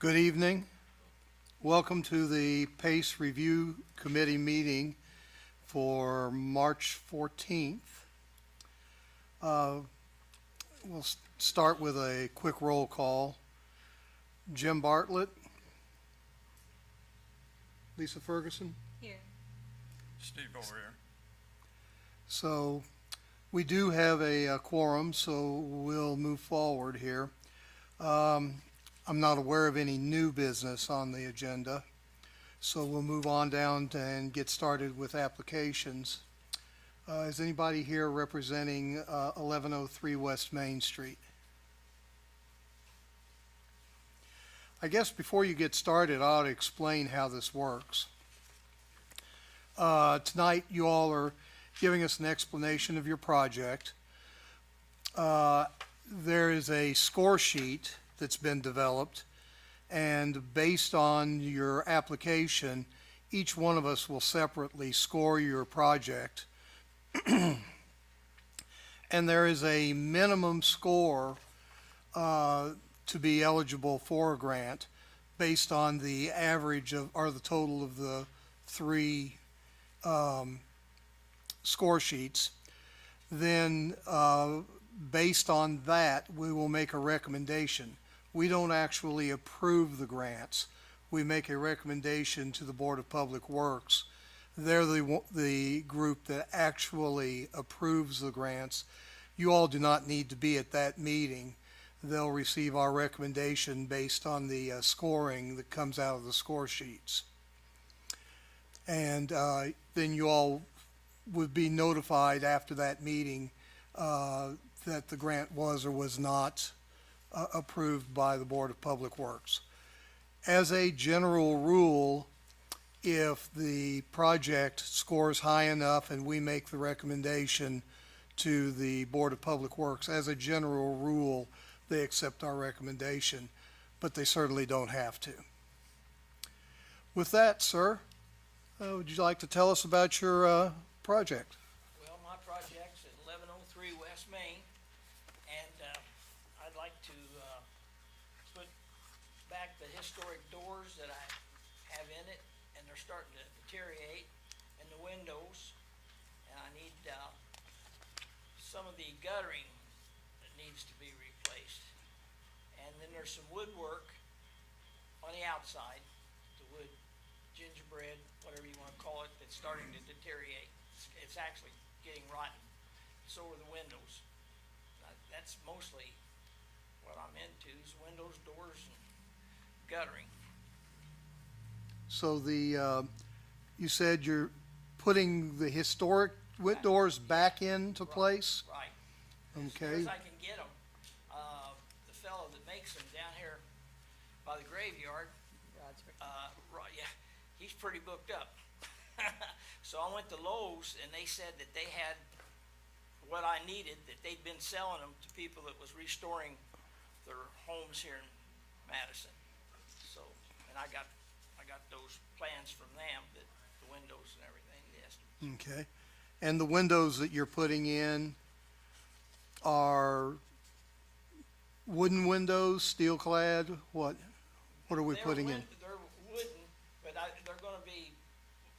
Good evening. Welcome to the PACE Review Committee meeting for March 14th. We'll start with a quick roll call. Jim Bartlett. Lisa Ferguson. Here. Steve over here. So we do have a quorum, so we'll move forward here. I'm not aware of any new business on the agenda, so we'll move on down and get started with applications. Is anybody here representing 1103 West Main Street? I guess before you get started, I ought to explain how this works. Tonight, you all are giving us an explanation of your project. There is a score sheet that's been developed, and based on your application, each one of us will separately score your project. And there is a minimum score to be eligible for a grant based on the average of, or the total of the three score sheets. Then based on that, we will make a recommendation. We don't actually approve the grants. We make a recommendation to the Board of Public Works. They're the group that actually approves the grants. You all do not need to be at that meeting. They'll receive our recommendation based on the scoring that comes out of the score sheets. And then you all would be notified after that meeting that the grant was or was not approved by the Board of Public Works. As a general rule, if the project scores high enough and we make the recommendation to the Board of Public Works, as a general rule, they accept our recommendation, but they certainly don't have to. With that, sir, would you like to tell us about your project? Well, my project's at 1103 West Main, and I'd like to put back the historic doors that I have in it, and they're starting to deteriorate, and the windows, and I need some of the guttering that needs to be replaced. And then there's some woodwork on the outside, the wood gingerbread, whatever you want to call it, that's starting to deteriorate. It's actually getting rotten. So are the windows. That's mostly what I'm into, is windows, doors, and guttering. So you said you're putting the historic doors back into place? Right. Okay. As soon as I can get them. The fellow that makes them down here by the graveyard, yeah, he's pretty booked up. So I went to Lowe's, and they said that they had what I needed, that they'd been selling them to people that was restoring their homes here in Madison. So, and I got those plans from them, that the windows and everything, yes. Okay. And the windows that you're putting in are wooden windows, steel clad? What are we putting in? They're wooden, but they're gonna be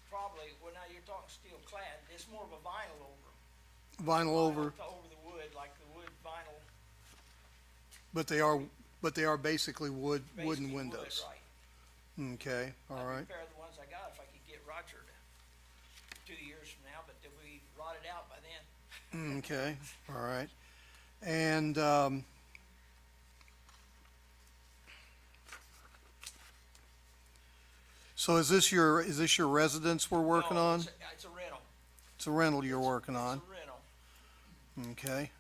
probably, well, now you're talking steel clad, it's more of a vinyl over. Vinyl over, Over the wood, like the wood vinyl. but they are basically wooden Basically windows. wood, right. Okay, all right. I'd repair the ones I got if I could get Roger to 2 years from now, but they'll be rotted out by then. Okay, all right. And so is this your residence we're working No, on? It's a rental. It's a rental you're working on. It's a rental. Okay.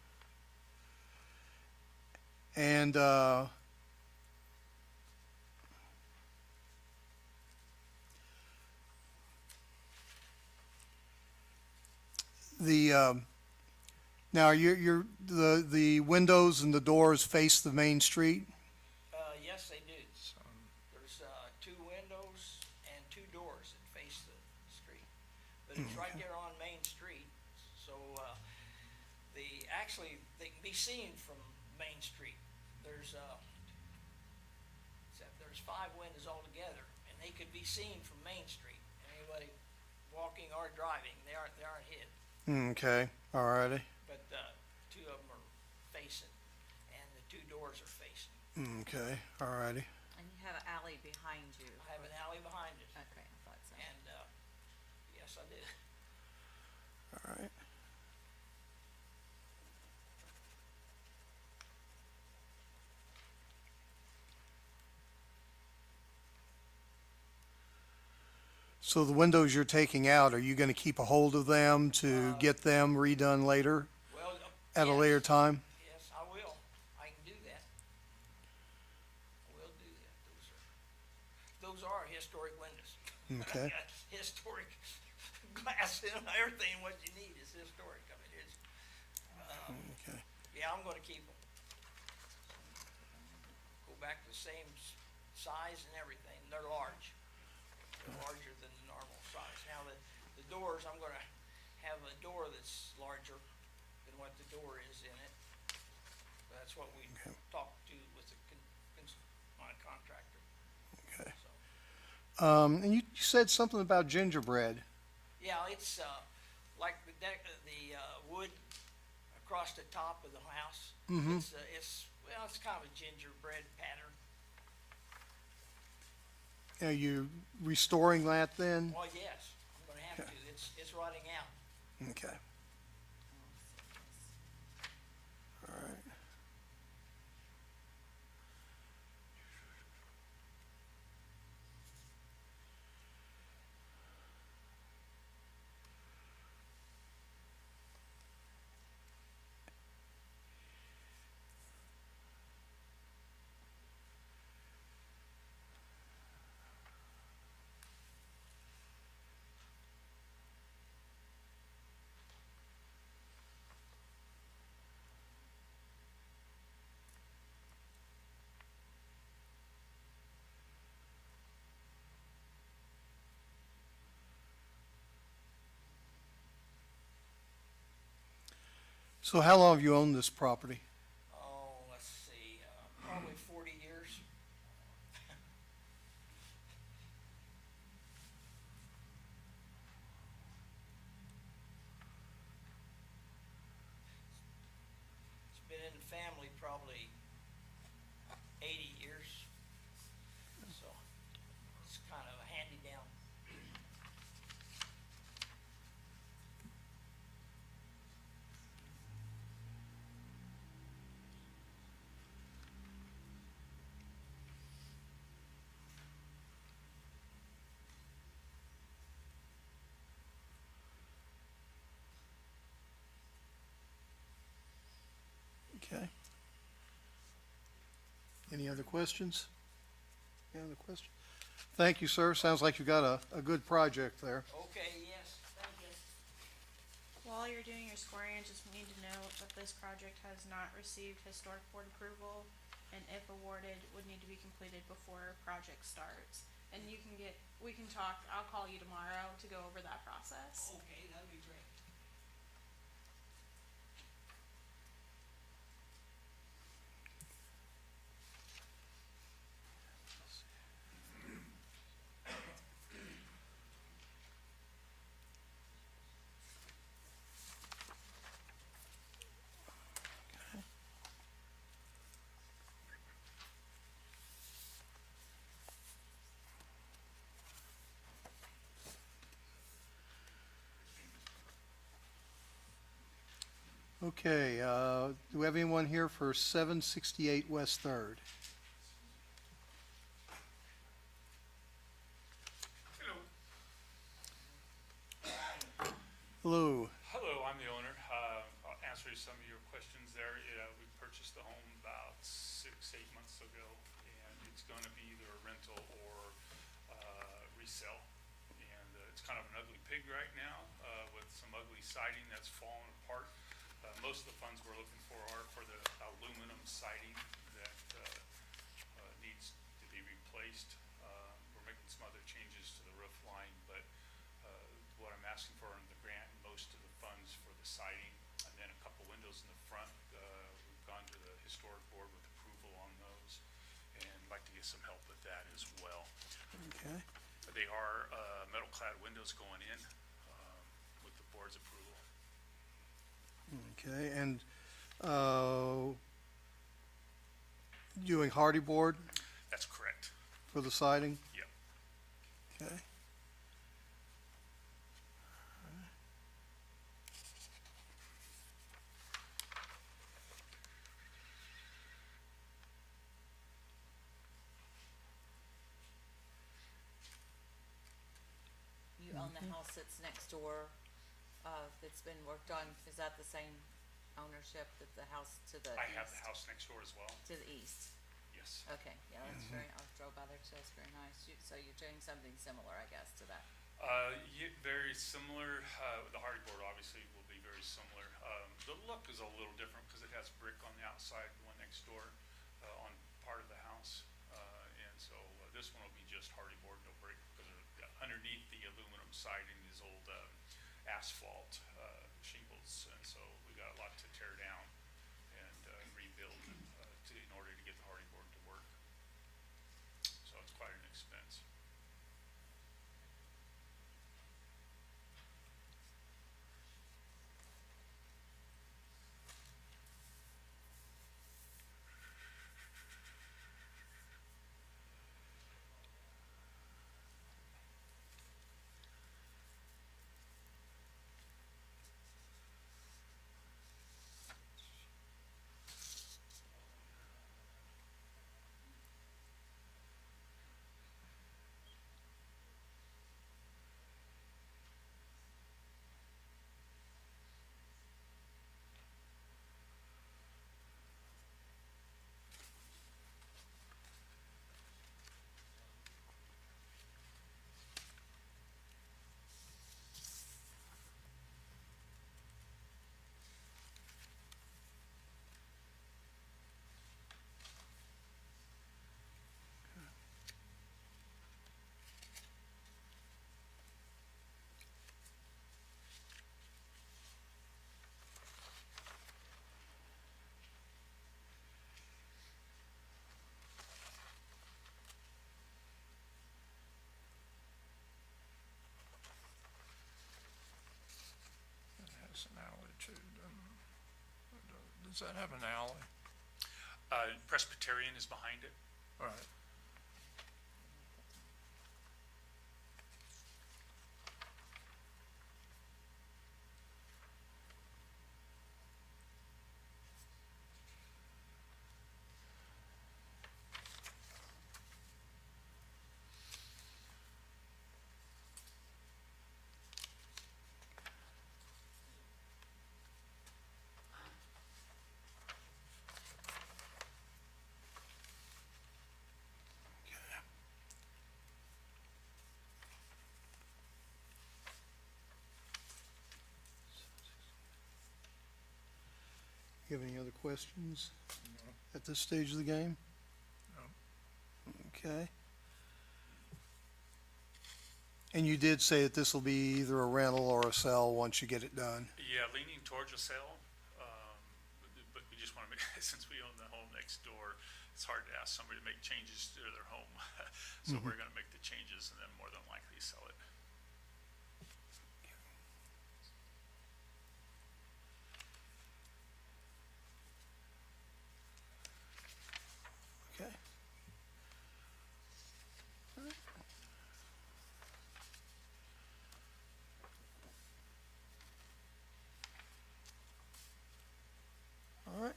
And now the windows and the doors face the main street? Yes, they do. There's two windows and two doors that face the street. But it's right there on Main Street, so actually, they can be seen from Main Street. There's there's 5 windows altogether, and they could be seen from Main Street. Anybody walking or driving, they aren't hid. Okay, all righty. But, 2 of them are facing, and the 2 doors are facing. Okay, all righty. And you have an alley behind you. I have an alley behind it, Okay, I thought so. and, yes, I did. All right. So the windows you're taking out, are you gonna keep a hold of them to get them redone later, Well, at a yes. later time? Yes, I will. I can do that. I will do that. Those are historic windows. Okay. Historic glass and everything, what you need is historic. I mean, it's, Okay. yeah, I'm gonna keep them. Go back to the same size and everything. They're large. They're larger than the normal size. Now, the doors, I'm gonna have a door that's larger than what the door is in it. That's what we Okay. talked to with the my contractor, Okay. so. And you said something about gingerbread. Yeah, it's, like the deck, the, wood across the top of the house. Mhm. Well, it's kind of a gingerbread pattern. Are you restoring that then? Well, yes, I'm gonna have to. It's rotting out. Okay, all right. So how long have you owned this property? Oh, let's see, probably 40 years. It's been in the family probably 80 years. So it's kind of a hand-me-down. Okay. Any other questions? Any other questions? Thank you, sir. Sounds like you got a good project there. Okay, yes, thank you. While you're doing your scoring, I just need to note that this project has not received historic board approval, and if awarded, would need to be completed before project starts. And we can talk, I'll call you tomorrow to go over that process. Okay, that'd be great. Okay, do we have anyone here for 768 West Third? Hello. Hello, I'm the owner. I'll answer some of your questions there. We purchased the home about 6-8 months ago, and it's going to be either a rental or resell. And it's kind of an ugly pig right now with some ugly siding that's fallen apart. Most of the funds we're looking for are for the aluminum siding that needs to be replaced. We're making some other changes to the roof line, but what I'm asking for in the grant, most of the funds for the siding, and then a couple windows in the front. We've gone to the historic board with approval on those, and we'd like to get some help with that as well. Okay. They are metal clad windows going in with the board's approval. Okay, and, doing hardy board That's correct. for the siding? Yep. Okay. You own the house that's next door, that's been worked on, is that the same ownership that the house to the east? I have the house next door as well. To the east, Yes. okay, yeah, that's very, I drove by there, so it's very nice, so you're doing something similar, I guess, to that. Yeah, very similar. The hardy board obviously will be very similar. The look is a little different because it has brick on the outside, the one next door, on part of the house. And so this one will be just hardy board, no brick, because underneath the aluminum siding is old asphalt shingles. And so we got a lot to tear down and rebuild in order to get the hardy board to work. So it's quite an expense. It has an alley too, doesn't it? Does that have an alley? Presbyterian is behind it. All right. You have any other questions at this stage of the game? No. Okay. And you did say that this will be either a rental or a sell once you get it done? Yeah, leaning towards a sale, but we just want to make, since we own the home next door, it's hard to ask somebody to make changes to their home. So we're going to make the changes and then more than likely sell it. Okay. All right.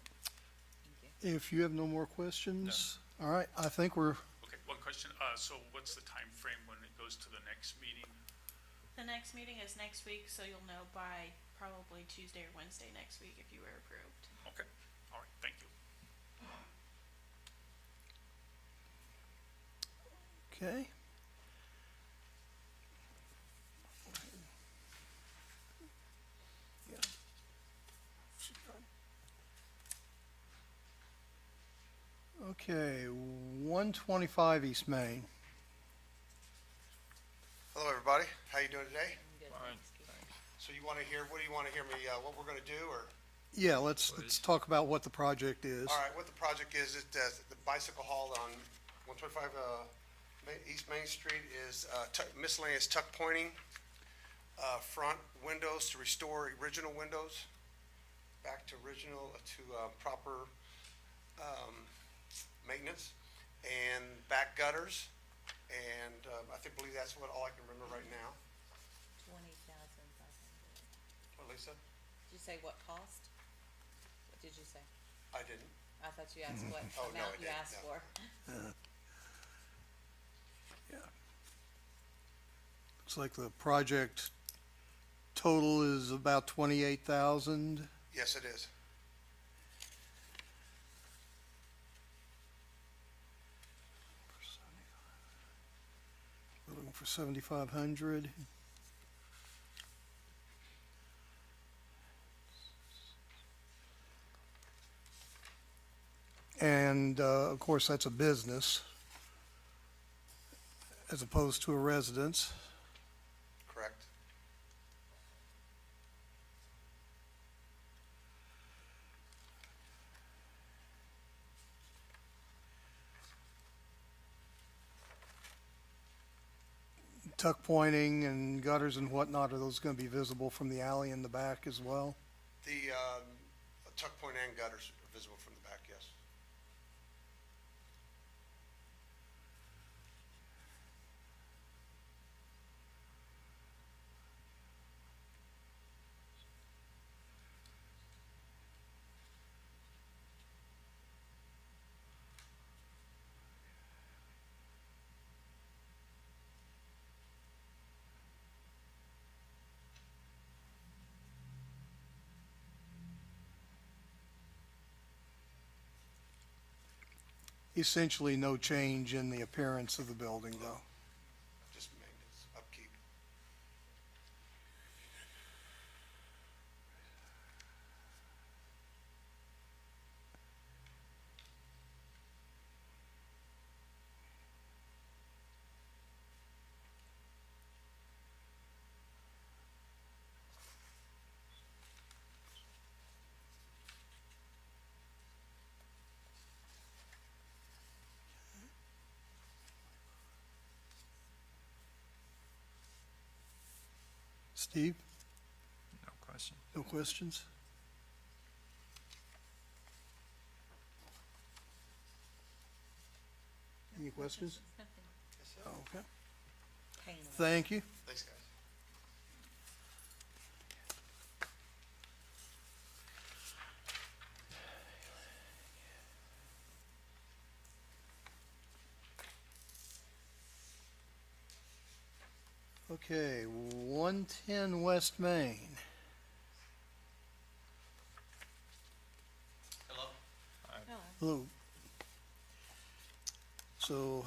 Thank you. If you have no more questions, all right, I think we're, Okay, one question. So what's the time frame when it goes to the next meeting? The next meeting is next week, so you'll know by probably Tuesday or Wednesday next week if you were approved. Okay, all right, thank you. okay. Yeah. Okay, 125 East Main. Hello, everybody. How you doing today? I'm good, Fine, thanks, Keith. thanks. So you want to hear, what do you want to hear me, what we're going to do, or? Yeah, let's talk about what the project is. All right, what the project is, the bicycle haul on 125 East Main Street is miscellaneous tuck pointing, front windows to restore original windows, back to original, to proper maintenance, and back gutters, and believe that's all I can remember right now. 20,500. What, Lisa? Did you say what cost? What did you say? I didn't. I thought you asked what Oh, no, amount I you didn't, asked no. for. Yeah. Looks like the project total is about 28,000. Yes, it is. We're looking for 7,500. And, of course, that's a business as opposed to a residence. Correct. Tuck pointing and gutters and whatnot, are those gonna be visible from the alley in the back as well? The tuck point and gutters are visible from the back, yes. Essentially no change in the appearance of the building, though. Just maintenance, upkeep. Steve, No question. no questions? Any questions? Nothing. Yes, sir. Okay, Hanging on. thank you. Thanks, guys. Okay, 110 West Main. Hello? No. Hello. So,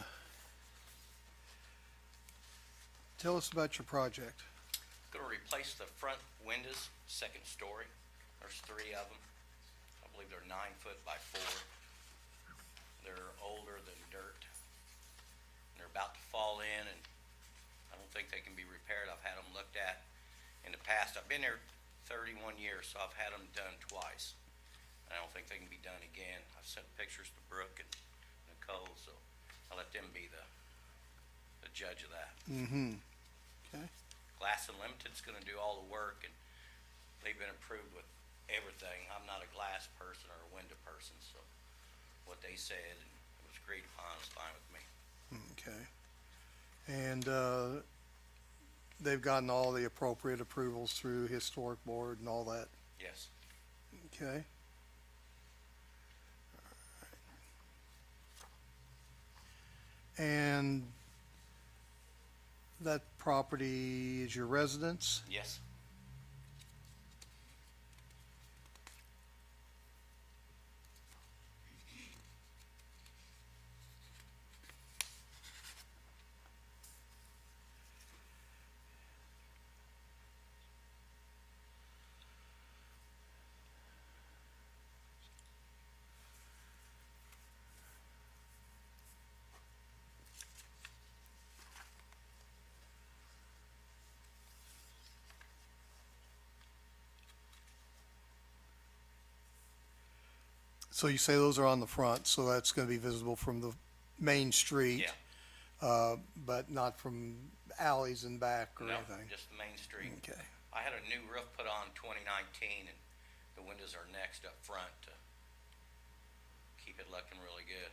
tell us about your project. Gonna replace the front windows, second story. There's 3 of them. I believe they're 9 foot by 4. They're older than dirt. They're about to fall in, and I don't think they can be repaired. I've had them looked at in the past. I've been here 31 years, so I've had them done twice. And I don't think they can be done again. I've sent pictures to Brooke and Nicole, so I'll let them be the judge of that. Mm-hmm. Okay. Glass Unlimited's gonna do all the work, and they've been approved with everything. I'm not a glass person or a window person, so what they said, and it was agreed upon, is fine with me. Okay. And they've gotten all the appropriate approvals through Historic Board and all that? Yes. Okay. And that property is your residence? Yes. So you say those are on the front, so that's gonna be visible from the Main Street. Yeah. But not from alleys and back or No, anything? just the main street. Okay. I had a new roof put on 2019, and the windows are next up front to keep it looking really good.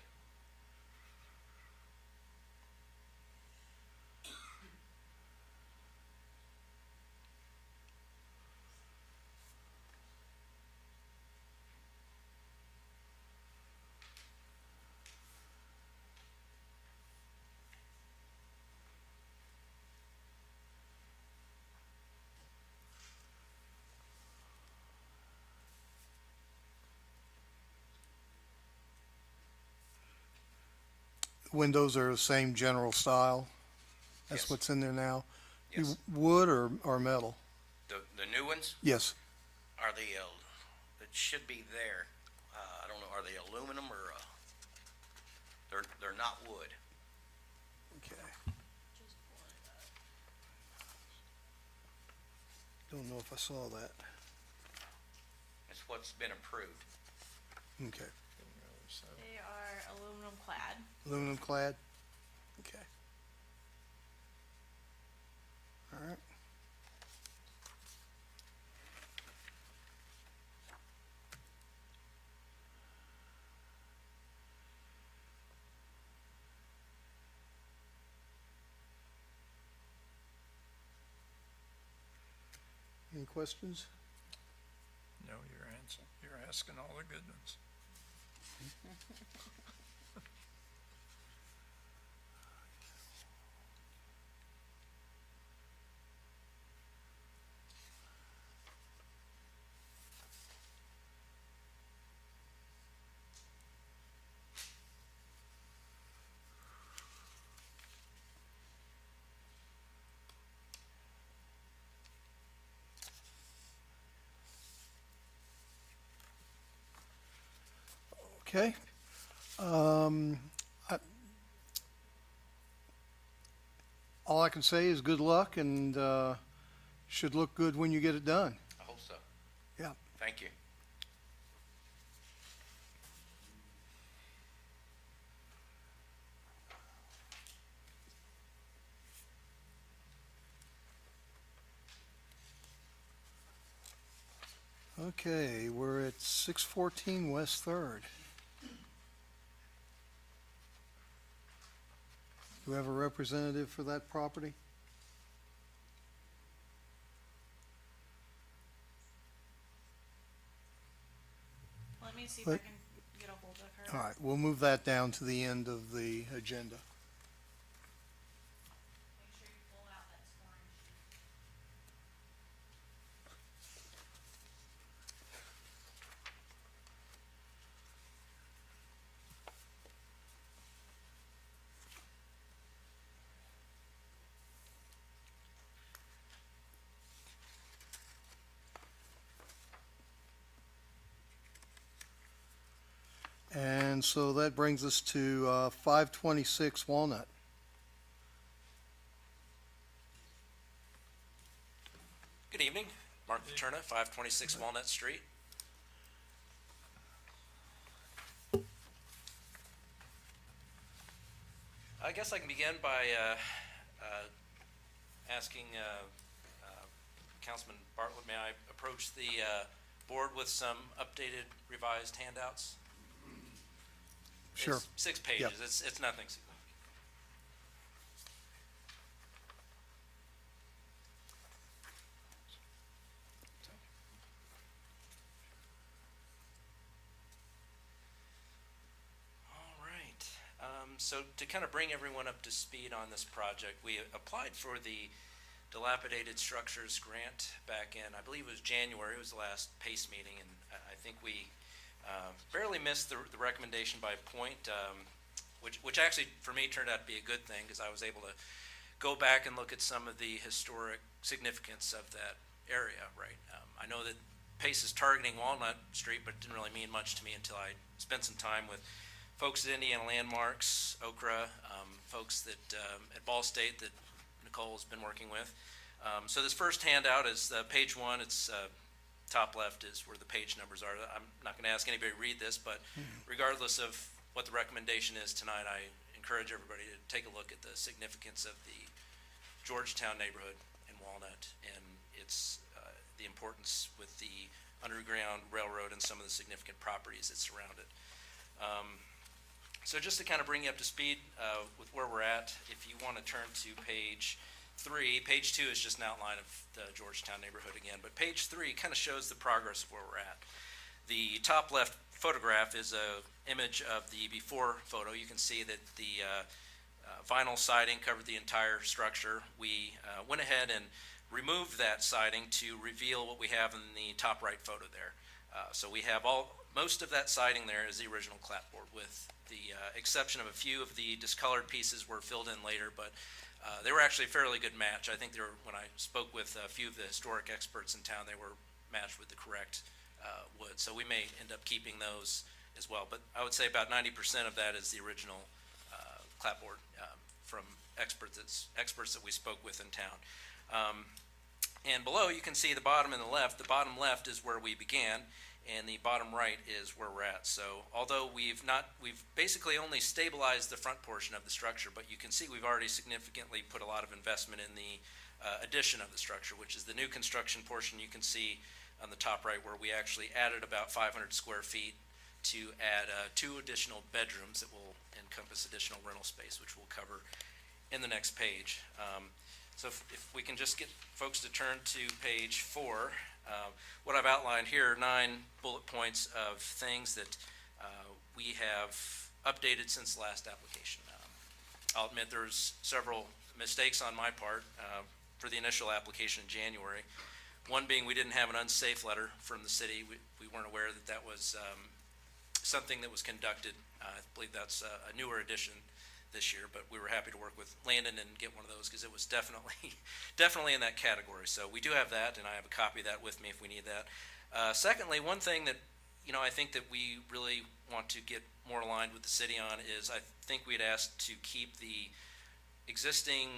Windows are the same general style? That's Yes. what's in there now? Yes. Wood or metal? The new ones Yes. are it should be there. I don't know, are they aluminum or, they're not wood. Okay. Don't know if I saw that. It's what's been approved. Okay. They are aluminum clad. Aluminum clad? Okay. All right. Any questions? No, you're asking all the good ones. Okay. I- All I can say is good luck and should look good when you get it done. I hope so. Yeah. Thank you. Okay, we're at 614 West Third. Do we have a representative for that property? Let me see if But- I can get a hold of her. All right, we'll move that down to the end of the agenda. Make sure you pull out that scoring sheet. And so that brings us to 526 Walnut. Good evening, Mark Paterna, 526 Walnut Street. I guess I can begin by asking Councilman Bartlett, may I approach the board with some updated revised handouts? Sure. It's 6 pages, it's nothing significant. So to kind of bring everyone up to speed on this project, we applied for the dilapidated structures grant back in, I believe it was January, it was the last PACE meeting, and I think we barely missed the recommendation by a point, which actually for me turned out to be a good thing, because I was able to go back and look at some of the historic significance of that area, right? I know that PACE is targeting Walnut Street, but it didn't really mean much to me until I spent some time with folks at Indiana Landmarks, Okra, folks that at Ball State that Nicole has been working with. So this first handout is page 1. It's top left is where the page numbers are. I'm not going to ask anybody to read this, but regardless of what the recommendation is tonight, I encourage everybody to take a look at the significance of the Georgetown neighborhood in Walnut and its, the importance with the Underground Railroad and some of the significant properties that surround it. So just to kind of bring you up to speed with where we're at, if you want to turn to page 3, page 2 is just an outline of the Georgetown neighborhood again, but page 3 kind of shows the progress of where we're at. The top left photograph is a image of the before photo. You can see that the vinyl siding covered the entire structure. We went ahead and removed that siding to reveal what we have in the top right photo there. So we have most of that siding there is the original clapboard, with the exception of a few of the discolored pieces were filled in later, but they were actually a fairly good match. I think they were, when I spoke with a few of the historic experts in town, they were matched with the correct wood. So we may end up keeping those as well. But I would say about 90% of that is the original clapboard from experts that we spoke with in town. And below you can see the bottom and the left. The bottom left is where we began, and the bottom right is where we're at. So although we've basically only stabilized the front portion of the structure, but you can see we've already significantly put a lot of investment in the addition of the structure, which is the new construction portion. You can see on the top right where we actually added about 500 square feet to add 2 additional bedrooms that will encompass additional rental space, which we'll cover in the next page. So if we can just get folks to turn to page 4, what I've outlined here, 9 bullet points of things that we have updated since the last application. I'll admit there's several mistakes on my part for the initial application in January. One being we didn't have an unsafe letter from the city. We weren't aware that that was something that was conducted. I believe that's a newer addition this year, but we were happy to work with Landon and get one of those because it was definitely in that category. So we do have that, and I have a copy of that with me if we need that. Secondly, one thing that I think that we really want to get more aligned with the city on is I think we'd asked to keep the existing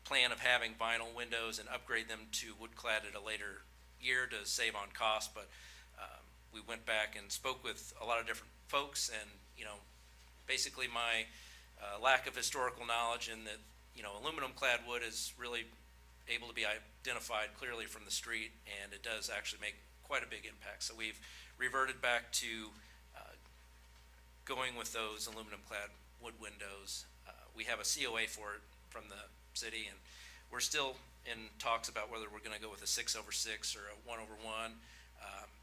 plan of having vinyl windows and upgrade them to wood clad at a later year to save on cost, but we went back and spoke with a lot of different folks, and basically my lack of historical knowledge in that aluminum clad wood is really able to be identified clearly from the street, and it does actually make quite a big impact. So we've reverted back to going with those aluminum clad wood windows. We have a COA for it from the city, and we're still in talks about whether we're going to go with a 6/6 or a 1/1.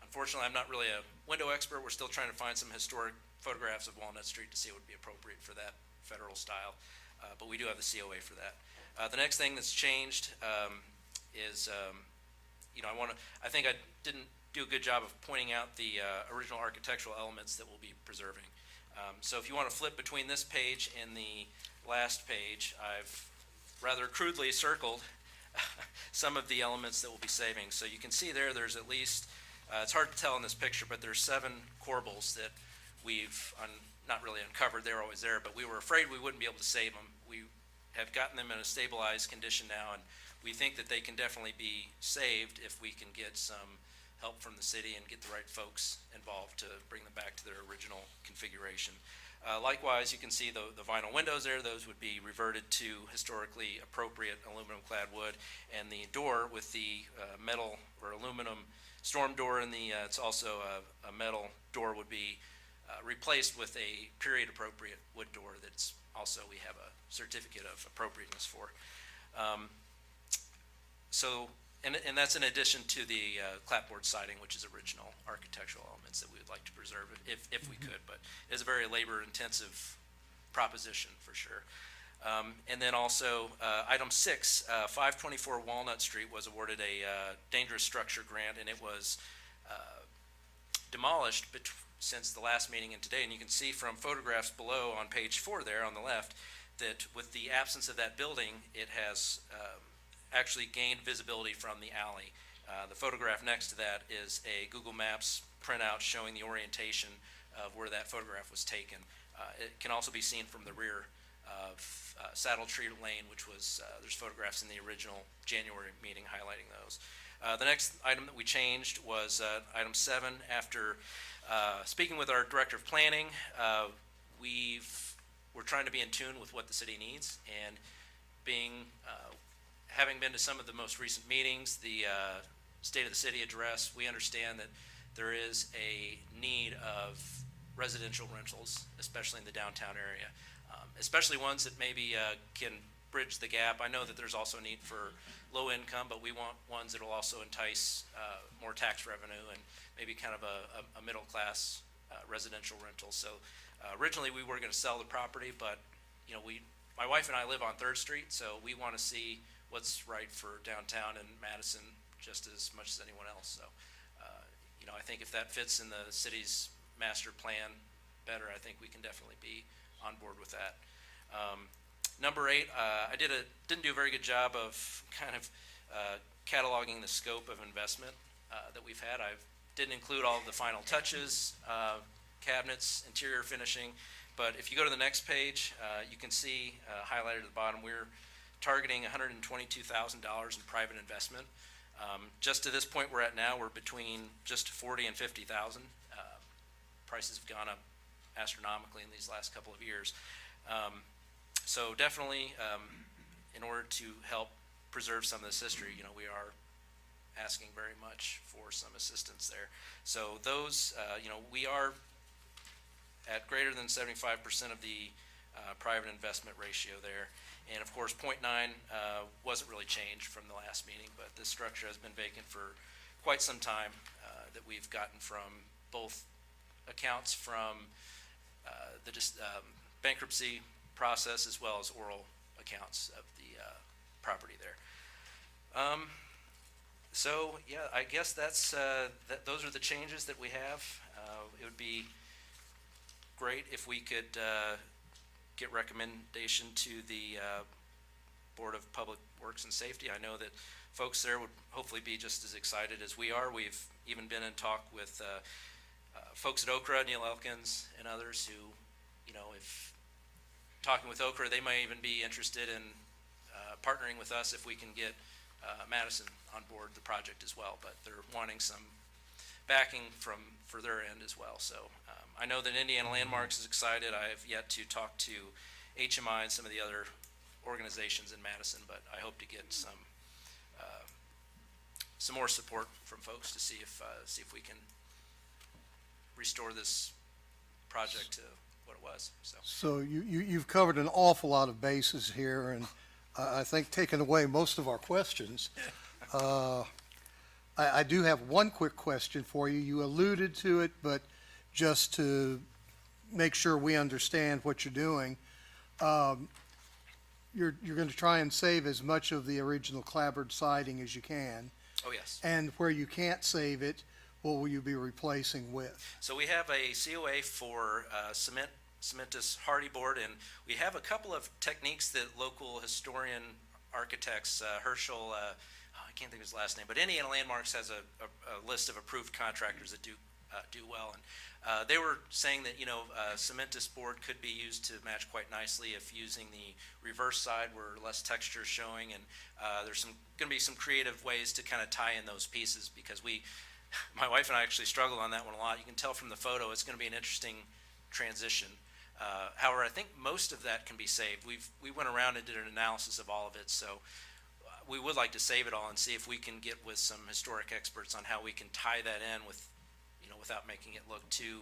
Unfortunately, I'm not really a window expert. We're still trying to find some historic photographs of Walnut Street to see what would be appropriate for that federal style, but we do have the COA for that. The next thing that's changed is, I think I didn't do a good job of pointing out the original architectural elements that we'll be preserving. So if you want to flip between this page and the last page, I've rather crudely circled some of the elements that we'll be saving. So you can see there's at least, it's hard to tell in this picture, but there's 7 corbels that we've not really uncovered. They're always there, but we were afraid we wouldn't be able to save them. We have gotten them in a stabilized condition now, and we think that they can definitely be saved if we can get some help from the city and get the right folks involved to bring them back to their original configuration. Likewise, you can see the vinyl windows there. Those would be reverted to historically appropriate aluminum clad wood, and the door with the metal or aluminum storm door and it's also a metal door would be replaced with a period appropriate wood door that's also, we have a certificate of appropriateness for. And that's in addition to the clapboard siding, which is original architectural elements that we would like to preserve if we could, but it's a very labor intensive proposition for sure. And then also item 6, 524 Walnut Street was awarded a dangerous structure grant, and it was demolished since the last meeting and today. And you can see from photographs below on page 4 there on the left that with the absence of that building, it has actually gained visibility from the alley. The photograph next to that is a Google Maps printout showing the orientation of where that photograph was taken. It can also be seen from the rear of Saddle Tree Lane, which was, there's photographs in the original January meeting highlighting those. The next item that we changed was item 7. After speaking with our Director of Planning, we've we're trying to be in tune with what the city needs, and being, having been to some of the most recent meetings, the State of the City address, we understand that there is a need of residential rentals, especially in the downtown area, especially ones that maybe can bridge the gap. I know that there's also a need for low income, but we want ones that will also entice more tax revenue and maybe kind of a middle class residential rental. So originally we were going to sell the property, but you know, my wife and I live on 3rd Street, so we want to see what's right for downtown and Madison just as much as anyone else. So you know, I think if that fits in the city's master plan better, I think we can definitely be on board with that. Number 8, I didn't do a very good job of kind of cataloging the scope of investment that we've had. I didn't include all of the final touches, cabinets, interior finishing, but if you go to the next page, you can see highlighted at the bottom, we're targeting $122,000 in private investment. Just to this point we're at now, we're between just 40 and 50,000. Prices have gone up astronomically in these last couple of years. So definitely, in order to help preserve some of this history, you know, we are asking very much for some assistance there. So those, you know, we are at greater than 75% of the private investment ratio there. And of course, .9 wasn't really changed from the last meeting, but this structure has been vacant for quite some time, that we've gotten from both accounts from the bankruptcy process as well as oral accounts of the property there. So yeah, I guess that's those are the changes that we have. It would be great if we could get recommendation to the Board of Public Works and Safety. I know that folks there would hopefully be just as excited as we are. We've even been in talk with folks at Okra, Neil Elkins, and others who, you know, if talking with Okra, they might even be interested in partnering with us if we can get Madison on board the project as well. But they're wanting some backing for their end as well. So I know that Indiana Landmarks is excited. I have yet to talk to HMI and some of the other organizations in Madison, but I hope to get some more support from folks to see if we can restore this project to what it was. So you've covered an awful lot of bases here, and I think taken away most of our questions. I do have one quick question for you. You alluded to it, but just to make sure we understand what you're doing, you're going to try and save as much of the original clapboard siding as you can. Oh, yes. And where you can't save it, what will you be replacing with? So we have a COA for cementous hardy board, and we have a couple of techniques that local historian architects, Herschel, I can't think of his last name, but Indiana Landmarks has a list of approved contractors that do well, and they were saying that, you know, cementous board could be used to match quite nicely if using the reverse side where less texture is showing, and there's going to be some creative ways to kind of tie in those pieces, because my wife and I actually struggled on that one a lot. You can tell from the photo it's going to be an interesting transition. However, I think most of that can be saved. We went around and did an analysis of all of it, so we would like to save it all and see if we can get with some historic experts on how we can tie that in with, you know, without making it look too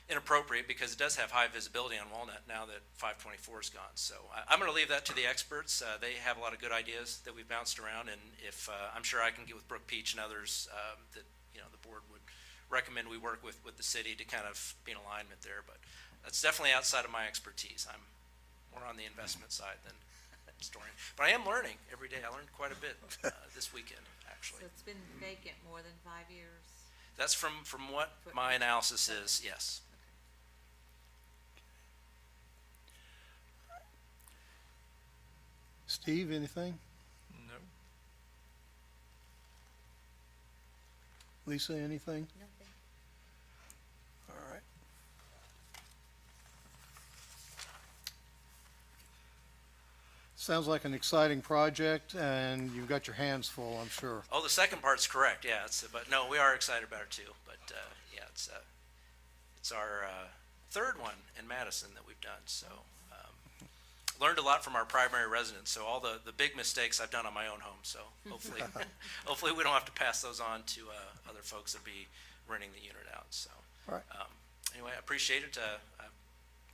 inappropriate, because it does have high visibility on Walnut now that 524 is gone. So I'm going to leave that to the experts. They have a lot of good ideas that we've bounced around, and if I'm sure I can get with Brooke Peach and others that, you know, the board would recommend we work with the city to kind of be in alignment there. But that's definitely outside of my expertise. I'm more on the investment side than historian. But I am learning every day. I learned quite a bit this weekend, actually. So it's been vacant more than 5 years? That's from what my analysis is, yes. Steve, anything? No. Lisa, anything? Nothing. All right. Sounds like an exciting project, and you've got your hands full, I'm sure. Oh, the second part's correct, yeah. But no, we are excited about it too. But yeah, it's our third one in Madison that we've done, so. Learned a lot from our primary residents, so all the big mistakes I've done on my own home, so hopefully, hopefully we don't have to pass those on to other folks that be renting the unit out, so. Right. Anyway, I appreciate it.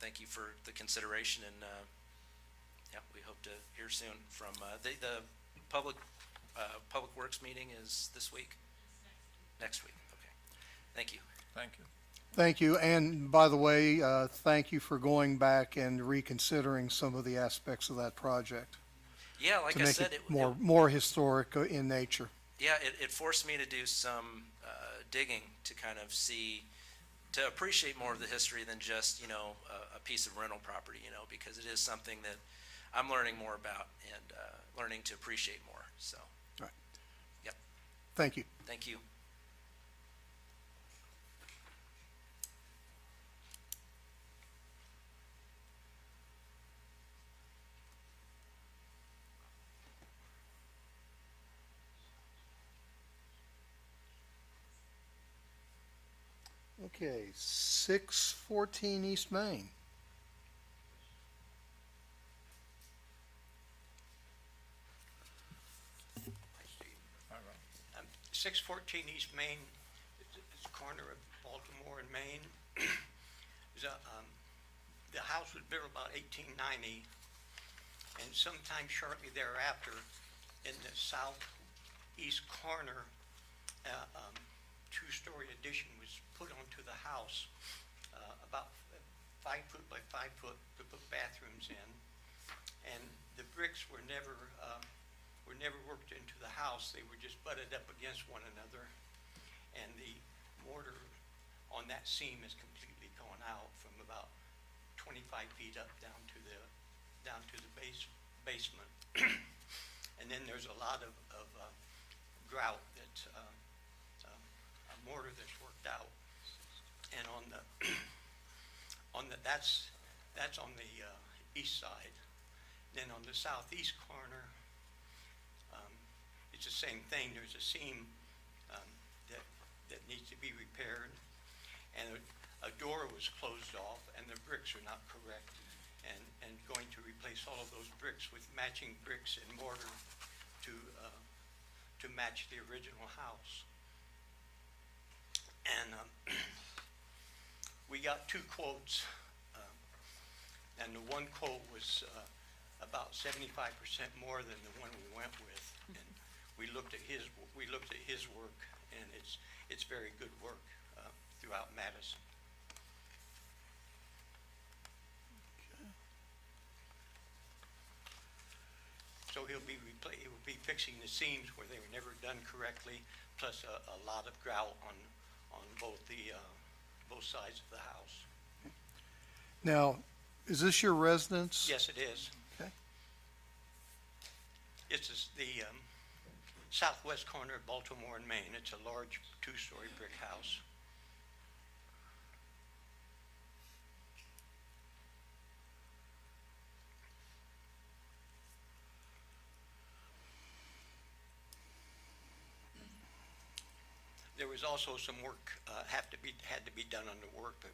Thank you for the consideration, and yeah, we hope to hear soon from, the public works meeting is this week? Next week, okay. Thank you. Thank you. Thank you, and by the way, thank you for going back and reconsidering some of the aspects of that project Yeah, like to I make said, it more historic in nature. yeah, it forced me to do some digging to kind of see, to appreciate more of the history than just, you know, a piece of rental property, you know, because it is something that I'm learning more about and learning to appreciate more, so. Right. Yep, Thank you. thank you. Okay, 614 East Main. All right. 614 East Main, it's a corner of Baltimore and Maine. The house was built about 1890, and sometime shortly thereafter, in the southeast corner, two-story addition was put onto the house, about 5 foot by 5 foot, to put bathrooms in. And the bricks were never worked into the house. They were just butted up against one another. And the mortar on that seam is completely gone out from about 25 feet up down to the basement. And then there's a lot of grout that's a mortar that's worked out. And that's on the east side. Then on the southeast corner, it's the same thing. There's a seam that needs to be repaired, and a door was closed off, and the bricks are not correct. And going to replace all of those bricks with matching bricks and mortar to match the original house. And we got 2 quotes, and the one quote was about 75% more than the one we went with. And we looked at his work, and it's very good work throughout Madison. So he will be fixing the seams where they were never done correctly, plus a lot of grout on both sides of the house. Now, is this your residence? Yes, it is. Okay. It's the southwest corner of Baltimore and Maine. It's a large 2-story brick house. There was also some work had to be done on the work, but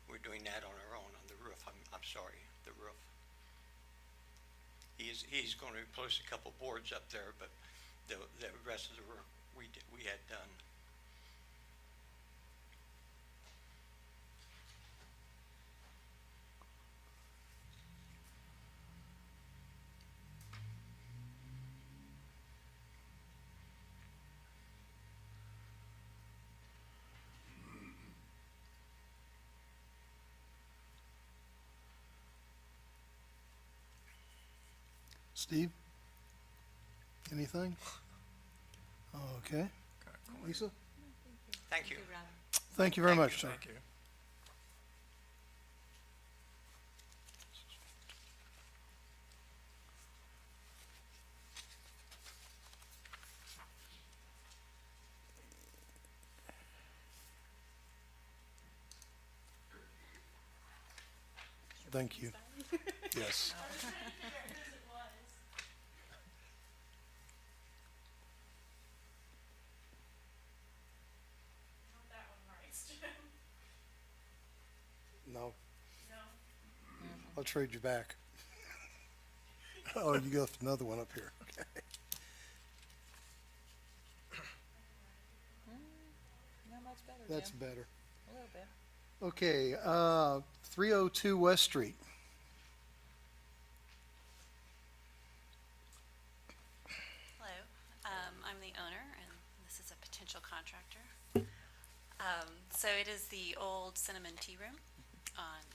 we're doing that on our own on the roof. I'm sorry, the roof. He's going to replace a couple boards up there, but the rest of the work we had done. Steve? Anything? Okay. Okay, cool. Lisa? Thank you. Ron. Thank you very much, sir. Thank you. Thank you. Yes. No. I'll trade you back. Oh, you got another one up here. Okay. Not much better, That's Jim. better. A little bit. Okay, 302 West Street. Hello, I'm the owner, and this is a potential contractor. So it is the old Cinnamon Tea Room on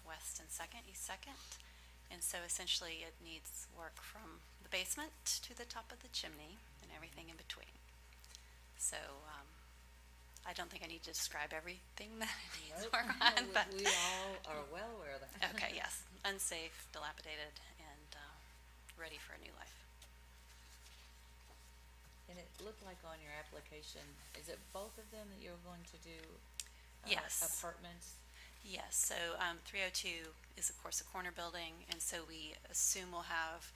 West and Second, East Second. And so essentially it needs work from the basement to the top of the chimney and everything in between. So I don't think I need to describe everything that it needs Nope. work on, but We all are well aware of that. okay, yes, unsafe, dilapidated, and ready for a new life. And it looked like on your application, is it both of them that you're going to do? Yes. Apartments? Yes, so 302 is of course a corner building, and so we assume we'll have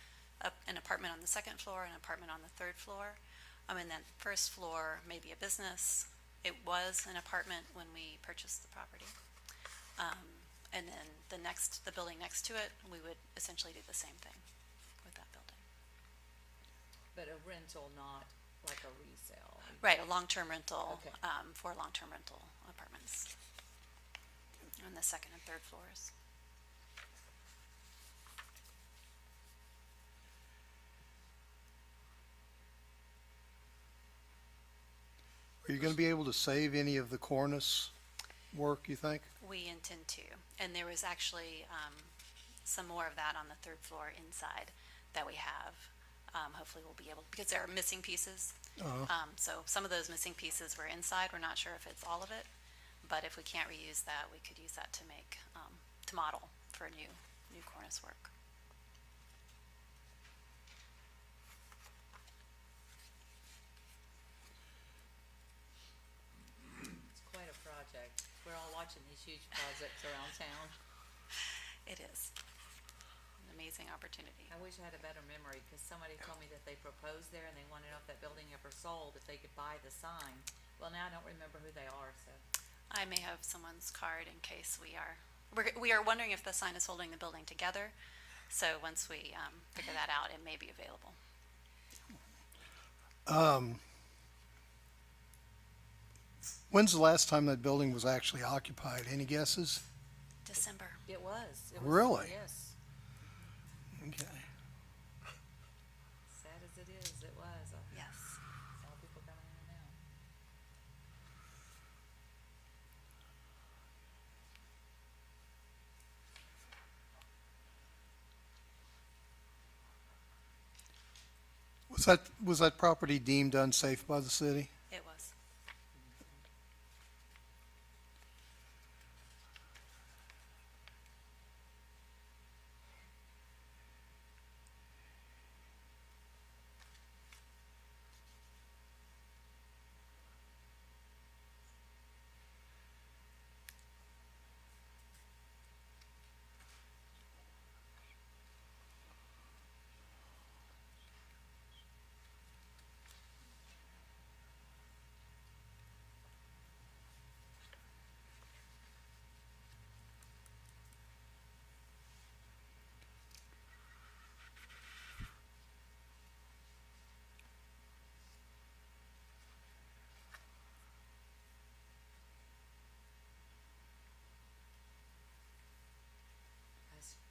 an apartment on the second floor, an apartment on the third floor. And then first floor, maybe a business. It was an apartment when we purchased the property. And then the building next to it, we would essentially do the same thing with that building. But a rental, not like a resale? Right, a long-term rental, Okay. for long-term rental apartments on the second and third floors. Are you going to be able to save any of the cornice work, you think? We intend to, and there was actually some more of that on the third floor inside that we have. Hopefully we'll be able, because there are missing pieces. So some of those missing pieces were inside. We're not sure if it's all of it, but if we can't reuse that, we could use that to make, to model for new cornice work. It's quite a project. We're all watching these huge projects around town. It is an amazing opportunity. I wish I had a better memory, because somebody told me that they proposed there and they wanted to know if that building ever sold, if they could buy the sign. Well, now I don't remember who they are, so. I may have someone's card in case we are wondering if the sign is holding the building together. So once we figure that out, it may be available. When's the last time that building was actually occupied? Any guesses? December. It was. Really? Yes. Okay. Sad as it is, it was. Yes. A lot of people coming in and out. Was that property deemed unsafe by the city? It was.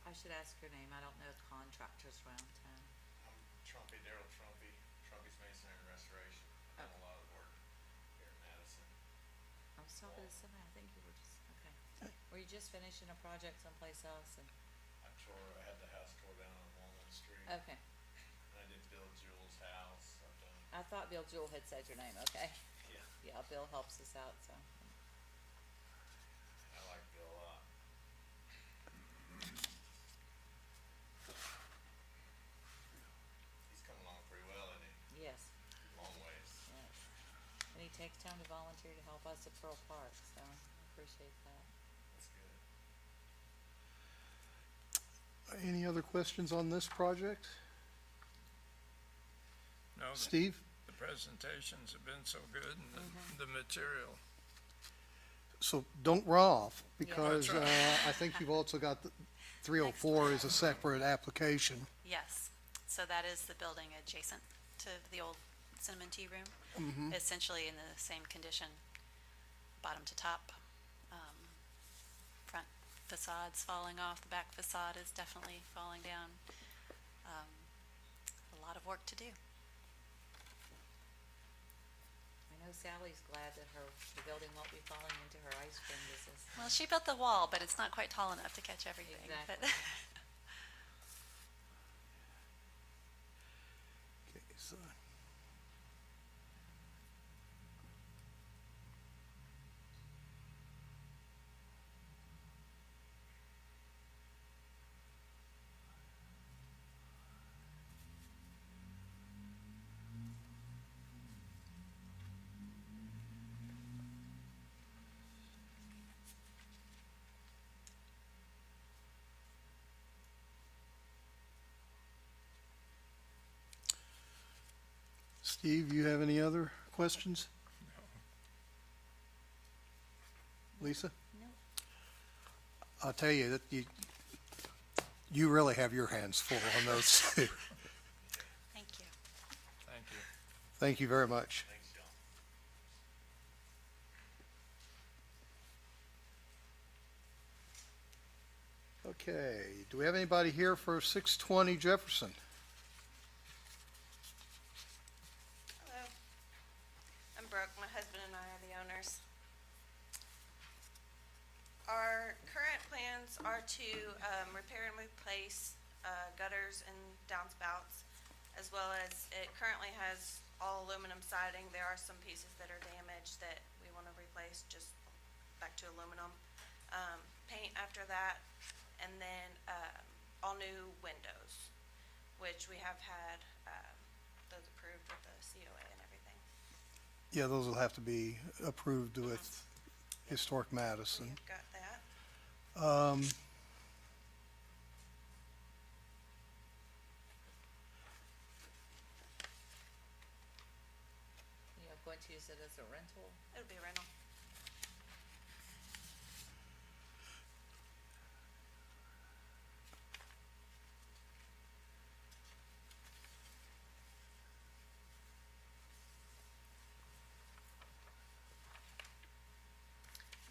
I should ask your name. I don't know contractors around town. I'm Trumpy, Daryl Trumpy, Trumpy's Masonry and Restoration. Done a lot of work here in Madison. I was talking to somebody, I think you were just, okay. Were you just finishing a project someplace else and, I had the house tore down on Walnut Street. okay. And I did Bill Jewell's house. I've done, I thought Bill Jewell had said your name, okay. yeah, Yeah, Bill helps us out, so. I like Bill a lot. He's come along pretty well, isn't he? Yes, Long ways. yes. And he takes time to volunteer to help us at Pearl Park, so I appreciate that. That's good. Any other questions on this project? No, Steve? the presentations have been so good and the material. So don't run off, because That's right. I think you've also got 304 is a separate application. Yes, so that is the building adjacent to the old cinnamon tea room. Essentially in the same condition, bottom to top. Front facade's falling off, the back facade is definitely falling down. A lot of work to do. I know Sally's glad that the building won't be falling into her ice cream business. Well, she built the wall, but it's not quite tall enough to catch everything. But Exactly. Okay, so Steve, you have any other questions? Lisa? No. I'll tell you that you really have your hands full on those two. thank you. Thank you. Thank you very much. Thanks, John. Okay, do we have anybody here for 620 Jefferson? Hello. I'm Brooke. My husband and I are the owners. Our current plans are to repair and replace gutters and downspouts, as well as it currently has all aluminum siding. There are some pieces that are damaged that we want to replace, just back to aluminum. Paint after that, and then all new windows, which we have had those approved with the COA and everything. Yeah, those will have to be approved with Historic Madison. We've got that. You know, going to use it as a rental? It'll be a rental.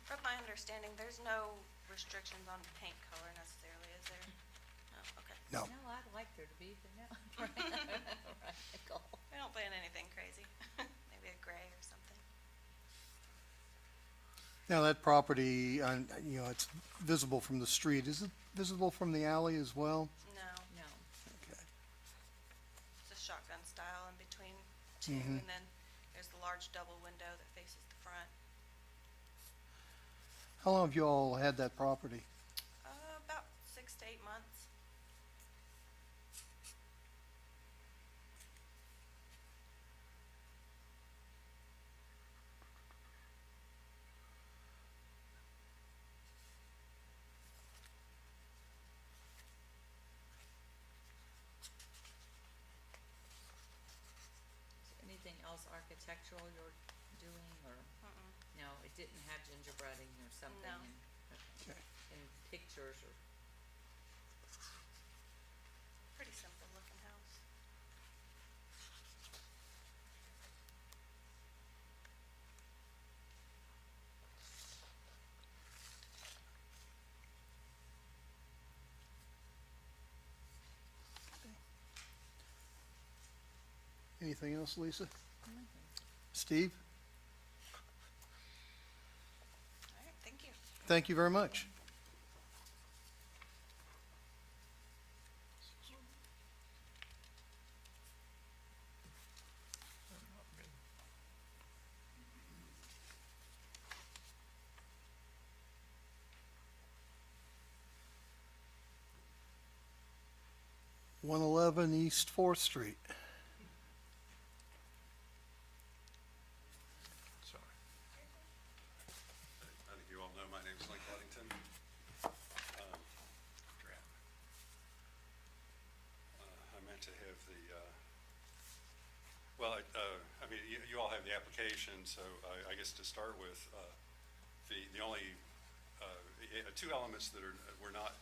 From my understanding, there's no restrictions on paint color necessarily, is there? No, okay. No. No, I'd like there to be, but no. Right, cool. We don't plan anything crazy. Maybe a gray or something. Now, that property, you know, it's visible from the street. Is it visible from the alley as well? No, No. Okay. it's a shotgun style in between two, and then there's the large double window that faces the front. How long have you all had that property? About 6 to 8 months. Anything else architectural you're doing, or? No, it didn't have gingerbreading or something? No. Okay. In pictures or? Pretty simple looking house. Anything else, Lisa? Steve? All right, thank you. Thank you very much. Good. 111 East 4th Street. Sorry. I think you all know my name's Link Ludington. I meant to have the, well, I mean, you all have the application, so I guess to start with, the only two elements that were not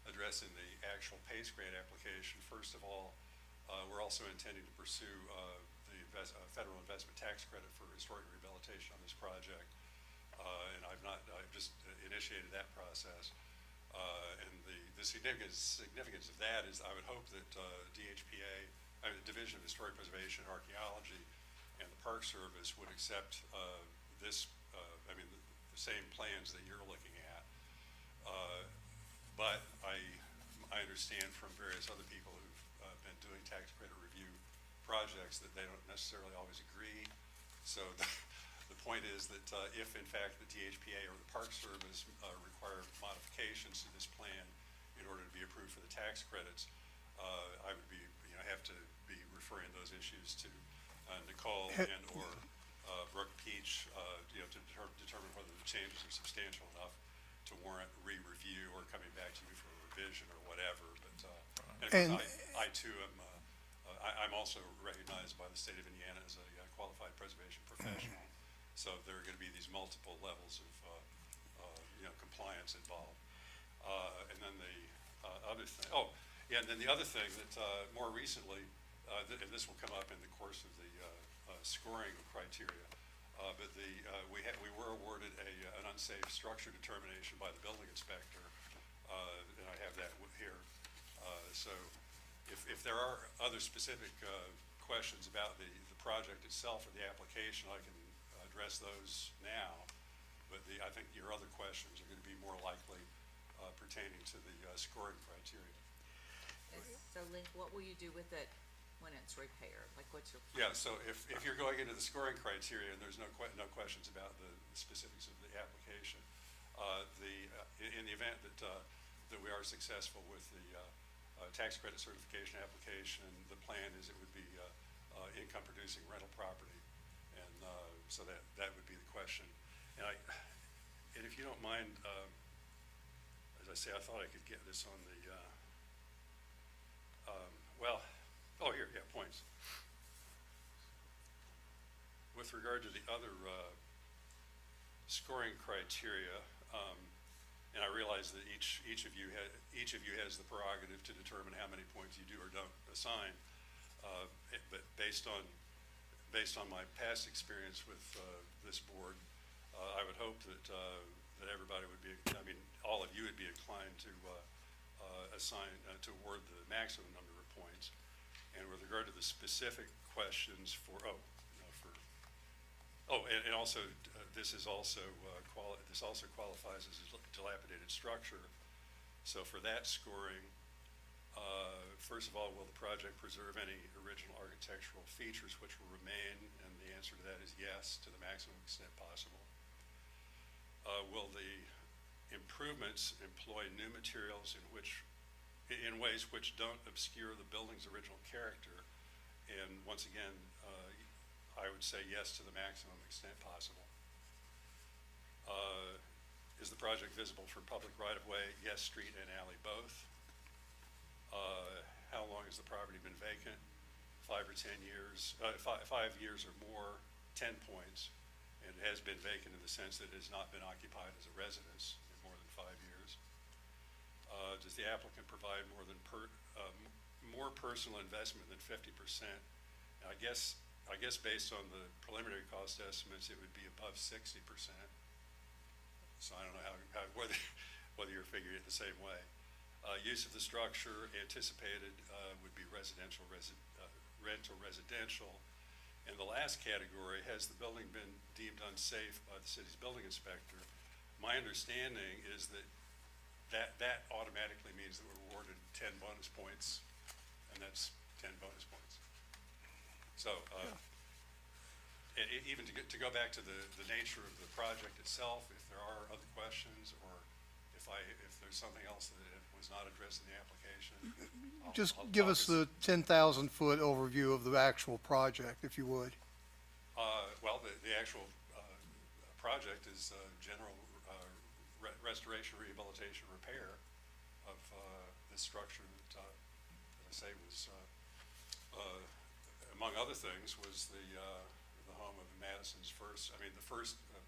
addressing the actual PACE grant application, first of all, we're also intending to pursue the federal investment tax credit for historic rehabilitation on this project. And I've just initiated that process. And the significance of that is I would hope that DHPA, the Division of Historic Preservation and Archaeology, and the Park Service would accept the same plans that you're looking at. But I understand from various other people who've been doing tax credit review projects that they don't necessarily always agree. So the point is that if in fact the DHPA or the Park Service require modifications to this plan in order to be approved for the tax credits, I would have to be referring those issues to Nicole and or Brooke Peach, to determine whether the changes are substantial enough to warrant re-review or coming back to you for a revision or whatever. But and of course, I too am. I'm also recognized by the state of Indiana as a qualified preservation professional. So there are going to be these multiple levels of compliance involved. And then the other thing. Oh, yeah. And then the other thing that more recently, and this will come up in the course of the scoring criteria. But we were awarded an unsafe structure determination by the building inspector, and I have that here. So if there are other specific questions about the project itself or the application, I can address those now. But I think your other questions are going to be more likely pertaining to the scoring criteria. So Link, what will you do with it when it's repaired? Like, what's your plan? Yeah, so if you're going into the scoring criteria and there's no questions about the specifics of the application, in the event that we are successful with the tax credit certification application, the plan is it would be income producing rental property, and so that would be the question. And if you don't mind, as I say, I thought I could get this on the points. With regard to the other scoring criteria, and I realize that each of you has the prerogative to determine how many points you do or don't assign. But based on my past experience with this board, I would hope that everybody would be, all of you would be inclined to to award the maximum number of points. And with regard to the specific questions and also this also qualifies as a dilapidated structure. So for that scoring, first of all, will the project preserve any original architectural features which will remain? And the answer to that is yes, to the maximum extent possible. Will the improvements employ new materials in ways which don't obscure the building's original character? And once again, I would say yes to the maximum extent possible. Is the project visible from public right-of-way? Yes, street and alley both. How long has the property been vacant? 5 or 10 years, 5 years or more, 10 points. And it has been vacant in the sense that it has not been occupied as a residence in more than 5 years. Does the applicant provide more personal investment than 50%? I guess based on the preliminary cost estimates, it would be above 60%. So I don't know whether you're figuring it the same way. Use of the structure anticipated would be residential, rental, residential. And the last category, has the building been deemed unsafe by the city's building inspector? My understanding is that automatically means that we're awarded 10 bonus points, and that's 10 bonus points. So even to go back to the nature of the project itself, if there are other questions or if there's something else that was not addressed in the application, I'll give us the 10,000 foot overview of the actual project, if you would. Well, the actual project is general restoration, rehabilitation, repair of this structure that, as I say, was among other things, was the home of Madison's first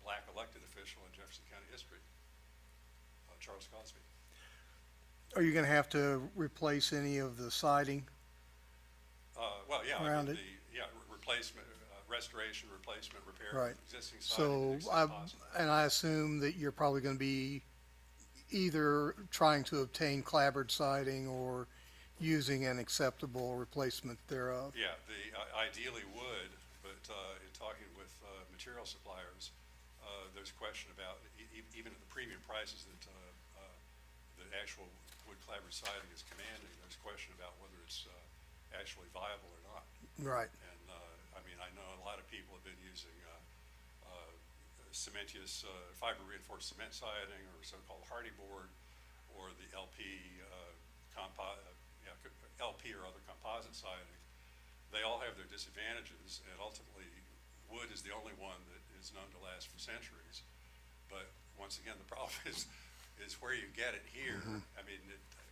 black elected official in Jefferson County history, Charles Cosby. are you gonna have to replace any of the siding? Well, yeah, I Around mean, it. replacement, restoration, replacement, repair Right. of existing siding to the So extent I, possible. and I assume that you're probably gonna be either trying to obtain clapboard siding or using an acceptable replacement thereof. Yeah, ideally would, but in talking with material suppliers, there's a question about, even at the premium prices that the actual wood clapboard siding is commanding, there's a question about whether it's actually viable or not. Right. And, I mean, I know a lot of people have been using cementitious fiber reinforced cement siding or so-called hardy board or the LP or other composite siding. They all have their disadvantages, and ultimately wood is the only one that is known to last for centuries. But once again, the problem is where you get it here. I mean,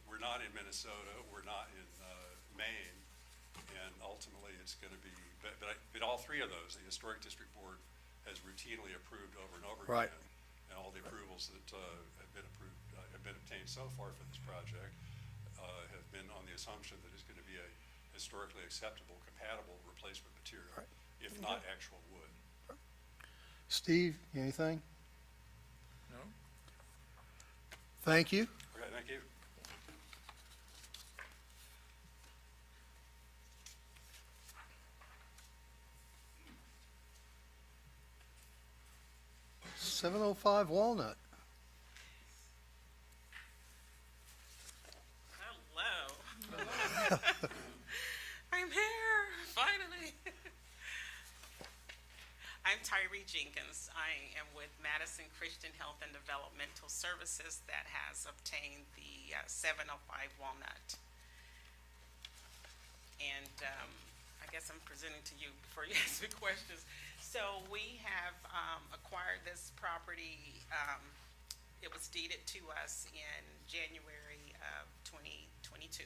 we're not in Minnesota, we're not in Maine, and ultimately it's going to be, but all three of those, the Historic District Board has routinely approved over and over Right. again. And all the approvals that have been approved, have been obtained so far for this project have been on the assumption that it's going to be a historically acceptable, compatible replacement material, Right. if not actual wood. Steve, anything? No? Thank you. Okay, thank you. $7.05 Walnut. Hello. I'm here, finally. I'm Tyree Jenkins. I am with Madison Christian Health and Developmental Services that has obtained the 705 Walnut. And I guess I'm presenting to you before you ask me questions. So we have acquired this property. It was deeded to us in January of 2022.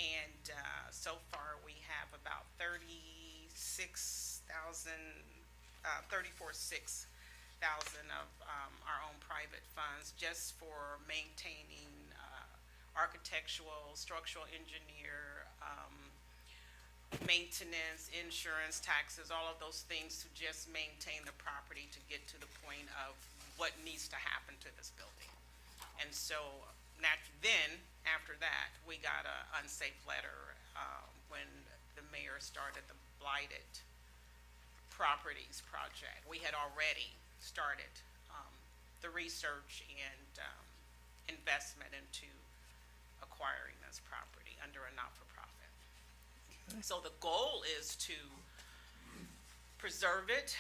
And so far we have about 34,600 of our own private funds just for maintaining architectural, structural engineer, maintenance, insurance, taxes, all of those things to just maintain the property to get to the point of what needs to happen to this building. And so then, after that, we got an unsafe letter when the mayor started the blighted properties project. We had already started the research and investment into acquiring this property under a not-for-profit. So the goal is to preserve it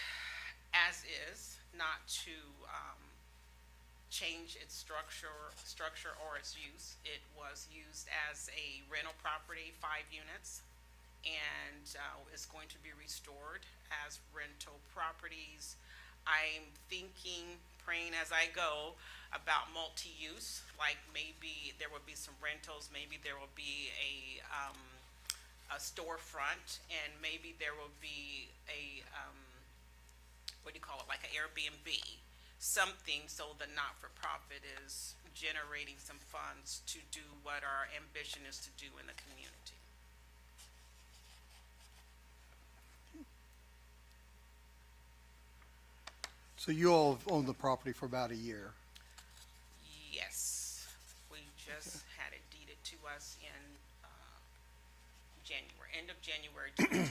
as is, not to change its structure or its use. It was used as a rental property, 5 units, and is going to be restored as rental properties. I'm thinking, praying as I go, about multi-use, like maybe there will be some rentals, maybe there will be a storefront, and maybe there will be a, what do you call it, like an Airbnb, something so the not-for-profit is generating some funds to do what our ambition is to do in the community. So you all have owned the property for about a year. Yes, we just had it deeded to us in January, end of January 2022.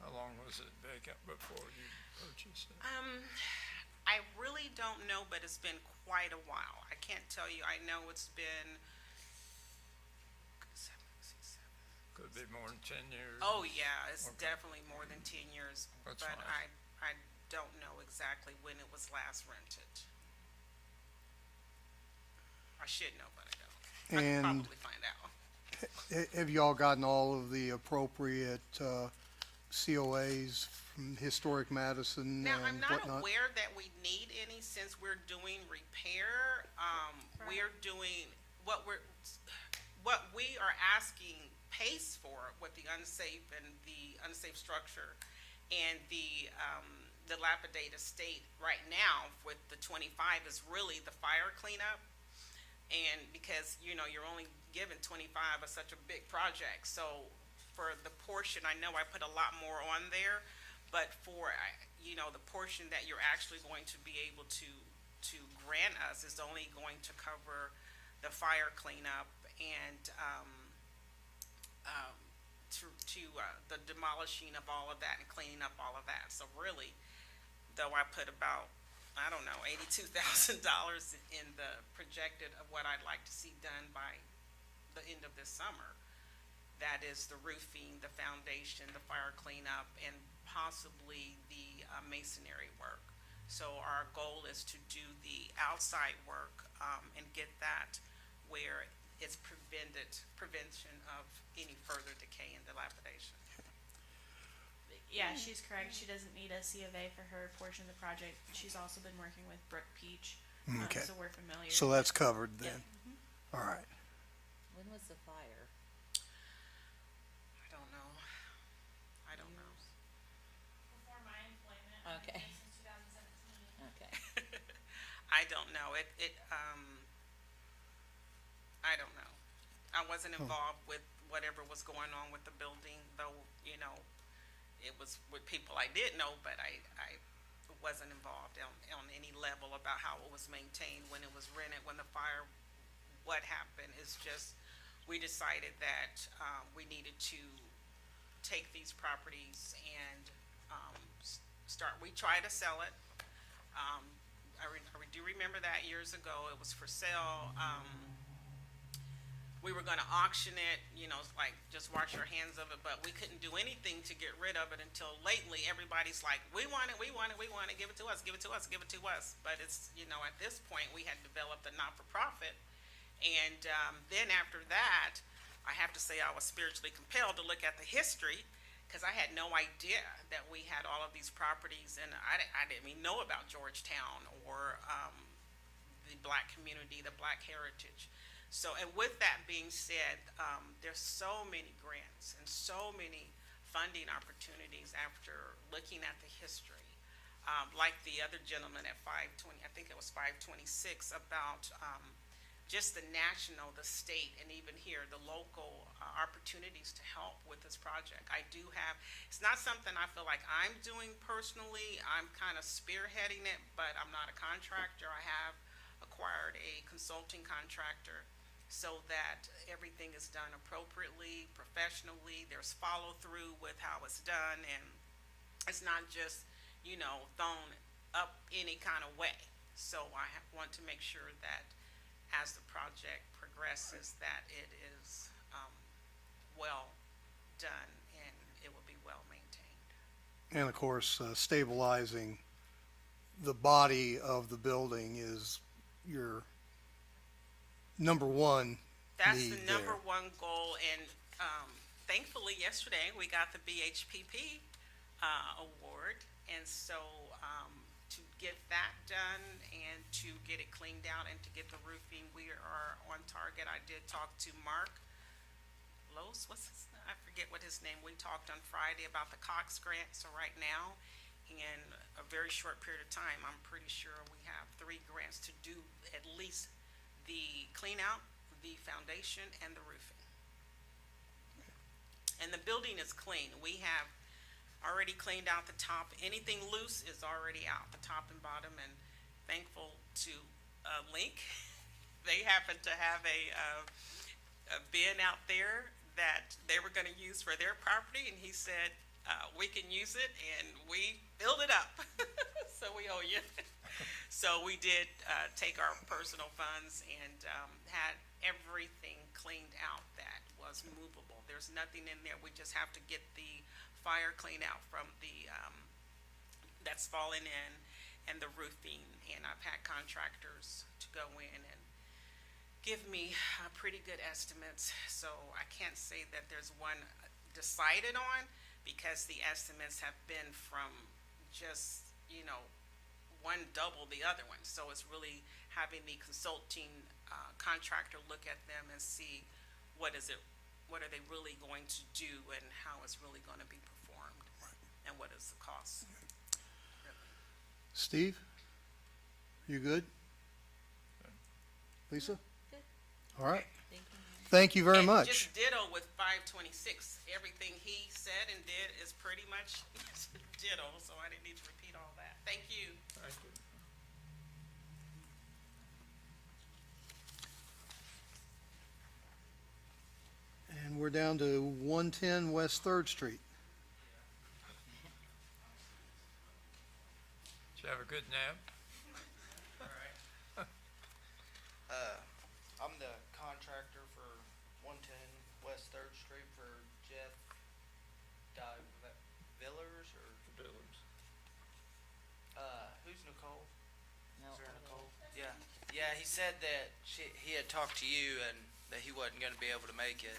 How long was it vacant before you purchased it? I really don't know, but it's been quite a while. I can't tell you. I know it's been 7, 6, 7. Could be more than 10 years. Oh yeah, it's Okay. definitely more than 10 years. That's but fine. I don't know exactly when it was last rented. I should know, but I don't. I can And probably find out. have you all gotten all of the appropriate COAs from Historic Madison Now, I'm and not whatnot? aware that we need any since we're doing repair. We're doing what we are asking PACE for, what the unsafe and the unsafe structure and the dilapidated state right now with the 25 is really the fire cleanup. And because, you know, you're only given 25 of such a big project. So for the portion, I know I put a lot more on there, but for, you know, the portion that you're actually going to be able to grant us is only going to cover the fire cleanup and the demolishing of all of that and cleaning up all of that. So really, though I put about, I don't know, $82,000 in the projected of what I'd like to see done by the end of this summer. That is the roofing, the foundation, the fire cleanup, and possibly the masonry work. So our goal is to do the outside work and get that where it's prevention of any further decay and dilapidation. Yeah, she's correct. She doesn't need a C of A for her portion of the project. She's also been working with Brook Peach, Okay. so we're familiar. So that's covered then. All right. When was the fire? I don't know. Before my employment, Okay. since 2017. Okay. I don't know. I don't know. I wasn't involved with whatever was going on with the building, though, you know, it was with people I did know, but I wasn't involved on any level about how it was maintained, when it was rented, when the fire, what happened. Is just, we decided that we needed to take these properties and we tried to sell it. I do remember that years ago, it was for sale. We were gonna auction it, you know, like just wash our hands of it, but we couldn't do anything to get rid of it until lately. Everybody's like, we want it, give it to us. But it's, you know, at this point, we had developed a not-for-profit. And then after that, I have to say I was spiritually compelled to look at the history, because I had no idea that we had all of these properties, and I didn't even know about Georgetown or the black community, the black heritage. So, and with that being said, there's so many grants and so many funding opportunities after looking at the history. Like the other gentleman at 520, I think it was 526, about just the national, the state, and even here, the local opportunities to help with this project. I do have, it's not something I feel like I'm doing personally. I'm kind of spearheading it, but I'm not a contractor. I have acquired a consulting contractor so that everything is done appropriately, professionally. There's follow through with how it's done, and it's not just, you know, thrown up any kind of way. So I want to make sure that as the project progresses, that it is well done and it will be well maintained. And of course, stabilizing the body of the building is your number one That's need the number there. one goal, and thankfully yesterday we got the BHPP award, and so to get that done and to get it cleaned out and to get the roofing, we are on target. I did talk to Mark Lowe's, I forget what his name. We talked on Friday about the Cox grant. So right now, in a very short period of time, I'm pretty sure we have 3 grants to do at least the clean out, the foundation, and the roofing. And the building is clean. We have already cleaned out the top. Anything loose is already out, the top and bottom, and thankful to Link. They happen to have a bin out there that they were gonna use for their property, and he said, we can use it, and we filled it up. So we owe you. So we did take our personal funds and had everything cleaned out that was movable. There's nothing in there. We just have to get the fire cleaned out from the that's fallen in, and the roofing. And I've had contractors to go in and give me pretty good estimates. So I can't say that there's one decided on, because the estimates have been from just, you know, one double the other one. So it's really having the consulting contractor look at them and see what are they really going to do and how it's really going to be performed, and what is the cost. Really. Steve? You good? Lisa? Good. All right. Thank you, Mayor. Thank you very And much. just ditto with 526. Everything he said and did is pretty much ditto, so I didn't need to repeat all that. Thank you. Thank you. And we're down to 110 West Third Street. Did you have a good nap? I'm the contractor for 110 West Third Street for Jeff Villers, or, Billers. who's Nicole? No, Is there a Nicole? Yeah, yeah, he said that he had talked to you and that he wasn't gonna be able to make it.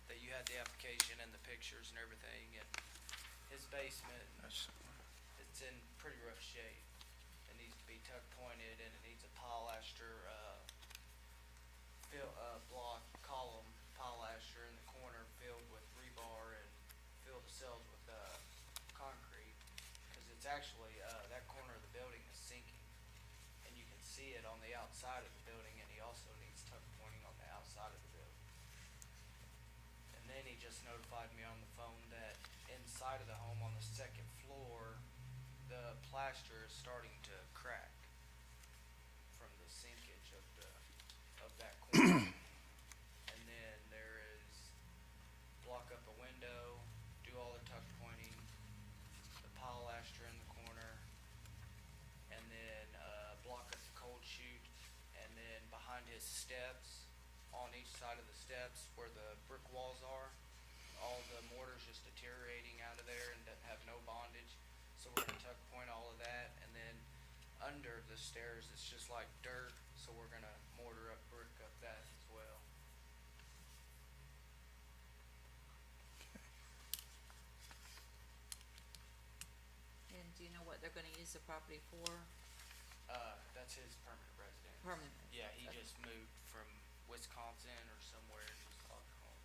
That you had the application and the pictures and everything, and his basement, That's, it's in pretty rough shape. It needs to be tuck pointed and it needs a polyester, block column polyester in the corner filled with rebar and fill the cells with, concrete. Cause it's actually, that corner of the building is sinking. And you can see it on the outside of the building, and he also needs tuck pointing on the outside of the building. And then he just notified me on the phone that inside of the home on the second floor, the plaster is starting to crack from the sinkage of that corner. And then there is block up a window, do all the tuck pointing, the polyester in the corner, and then, block up the cold chute, and then behind his steps, on each side of the steps where the brick walls are, all the mortar's just deteriorating out of there and doesn't have no bondage. So we're gonna tuck point all of that, and then under the stairs, it's just like dirt, so we're gonna mortar up, brick up that as well. And do you know what they're gonna use the property for? That's his permanent residence. Permanent. Yeah, he Okay. just moved from Wisconsin or somewhere and just bought a home.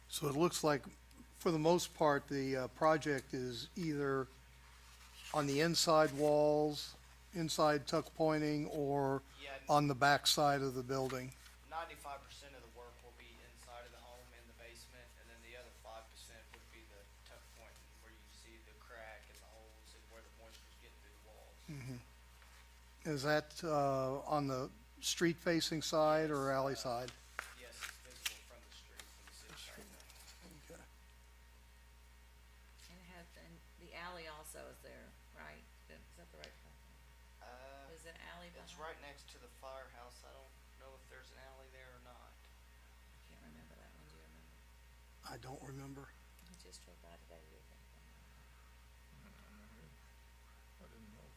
So it looks like, for the most part, the project is either on the inside walls, inside tuck pointing, or Yeah, on the back side of the building. 95% of the work will be inside of the home in the basement, and then the other 5% would be the tuck pointing where you see the crack and the holes and where the moisture's getting through the walls. Is that on the street-facing side or alley side? Yes, it's visible from the street, from the city side. Okay. And it has, and the alley also is there, right? Is that the right company? Is it alley behind? It's right next to the firehouse. I don't know if there's an alley there or not. I can't remember that one, do you remember? I don't remember. I just drove by today, you think. I didn't know.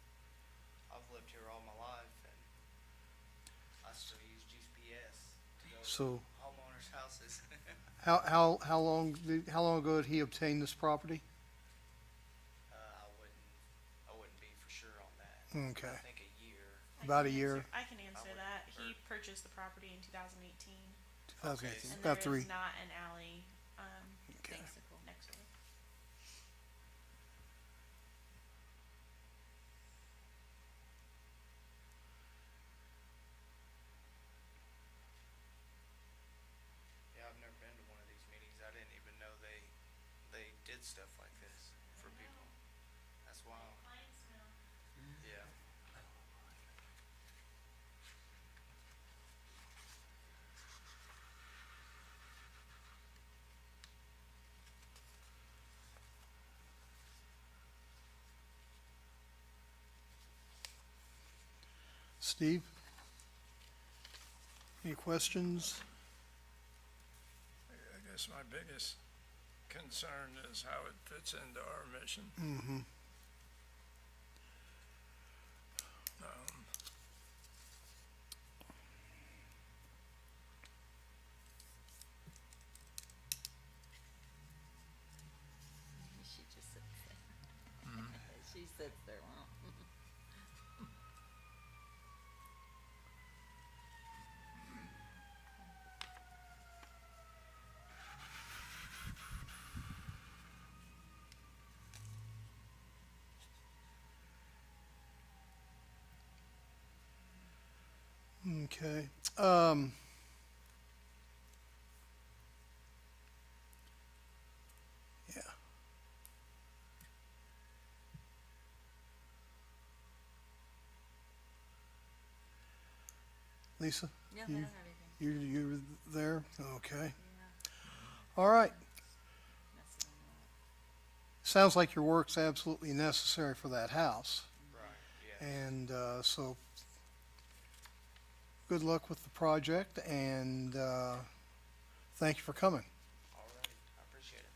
I've lived here all my life, and I still use GPS to go So to homeowners' houses. how long ago did he obtain this property? I wouldn't be for sure on that. Okay. I think a year. About a year. I can answer would that. He prefer- purchased the property in 2018, 2018. and About there 3. is not an alley, Okay. next door. Yeah, I've never been to one of these meetings. I didn't even know they did stuff like this for people. That's wild. Yeah. Steve? Any questions? I guess my biggest concern is how it fits into our mission. Mm-hmm. She just sits there. She sits there, well. Okay. Yeah. Lisa? Yeah, I you- don't have anything. You're there? Okay. Yeah. All right. Messing them up. Sounds like your work's absolutely necessary for that house. Right, yeah. And so, good luck with the project, and thank you for coming. Alrighty, I appreciate it.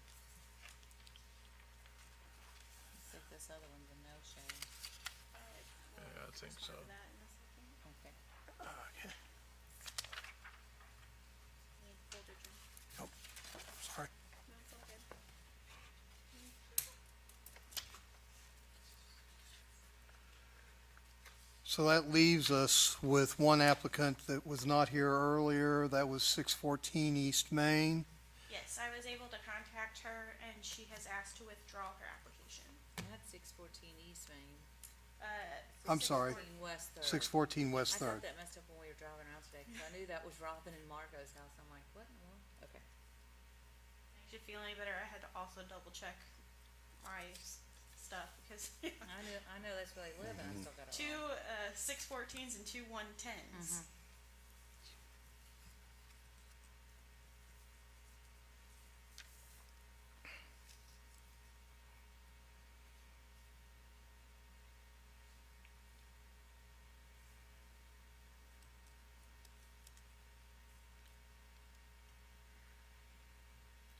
I think this other one's a no, Shane. Yeah, I think so. Respond to that in a second. Okay. Okay. Need folder drink. Oh, sorry. No, it's all good. So that leaves us with one applicant that was not here earlier. That was 614 East Main. Yes, I was able to contact her and she has asked to withdraw her application. That's 614 East Main. I'm sorry. 614 West Third. 614 West I thought 3rd. that messed up when we were driving around today, because I knew that was Robin and Marco's house. I'm like, what in the world? Okay. Makes you feel any better, I had to also double check my stuff because I know that's where they live, and I still got it two wrong. 614s and two 110s.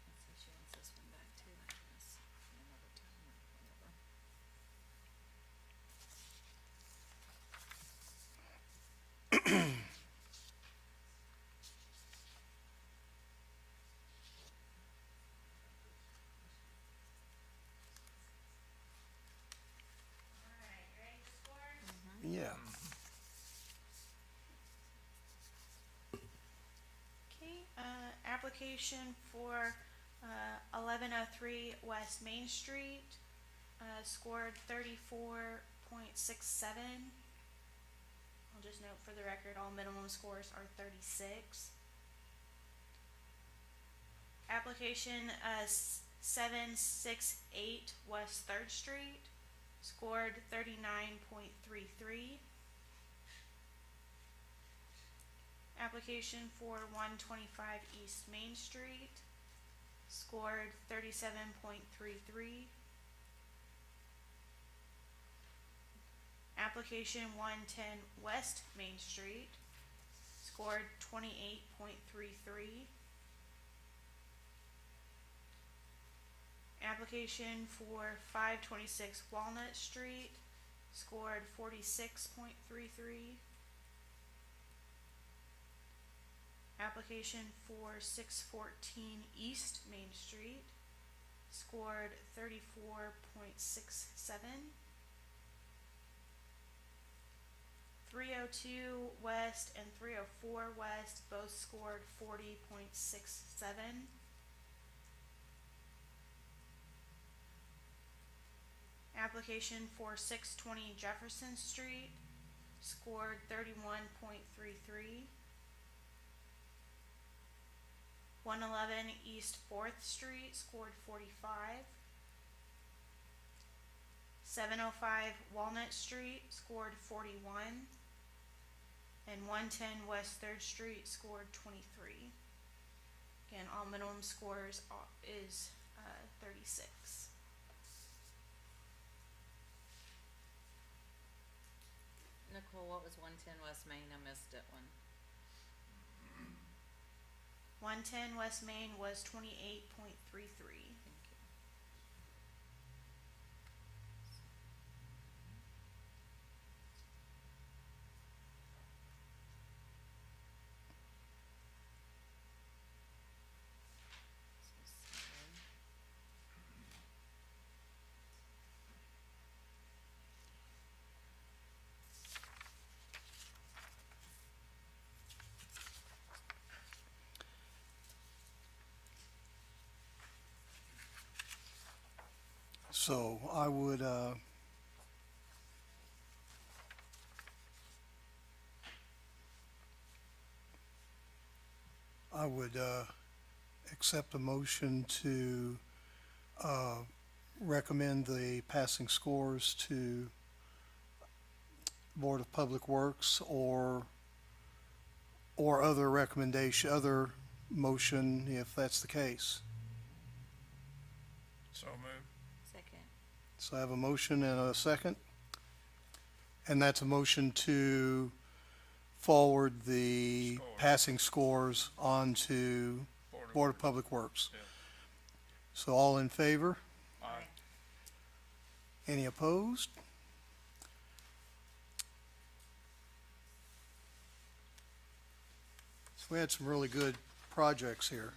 Let's see, she wants this one back too, I guess, another time or whatever. Alright, ready to score? Yeah. Okay, application for 1103 West Main Street, scored 34.67. I'll just note for the record, all minimum scores are 36. Application 768 West 3rd Street, scored 39.33. Application for 125 East Main Street, scored 37.33. Application 110 West Main Street, scored 28.33. Application for 526 Walnut Street, scored 46.33. Application for 614 East Main Street, scored 34.67. 302 West and 304 West both scored 40.67. Application for 620 Jefferson Street scored 31.33. 111 East 4th Street scored 45. 705 Walnut Street scored 41. And 110 West 3rd Street scored 23. Again, all minimum scores is 36. Nicole, what was 110 West Main? I missed that one. 110 West Main was 28.33. So I would accept a motion to recommend the passing scores to Board of Public Works or other recommendation, other motion if that's the case. So moved. Second. So I have a motion and a second. And that's a motion to forward the Scores. passing scores on to Board of Public Works. Yeah. So all in favor? Aye. Any opposed? So we had some really good projects here.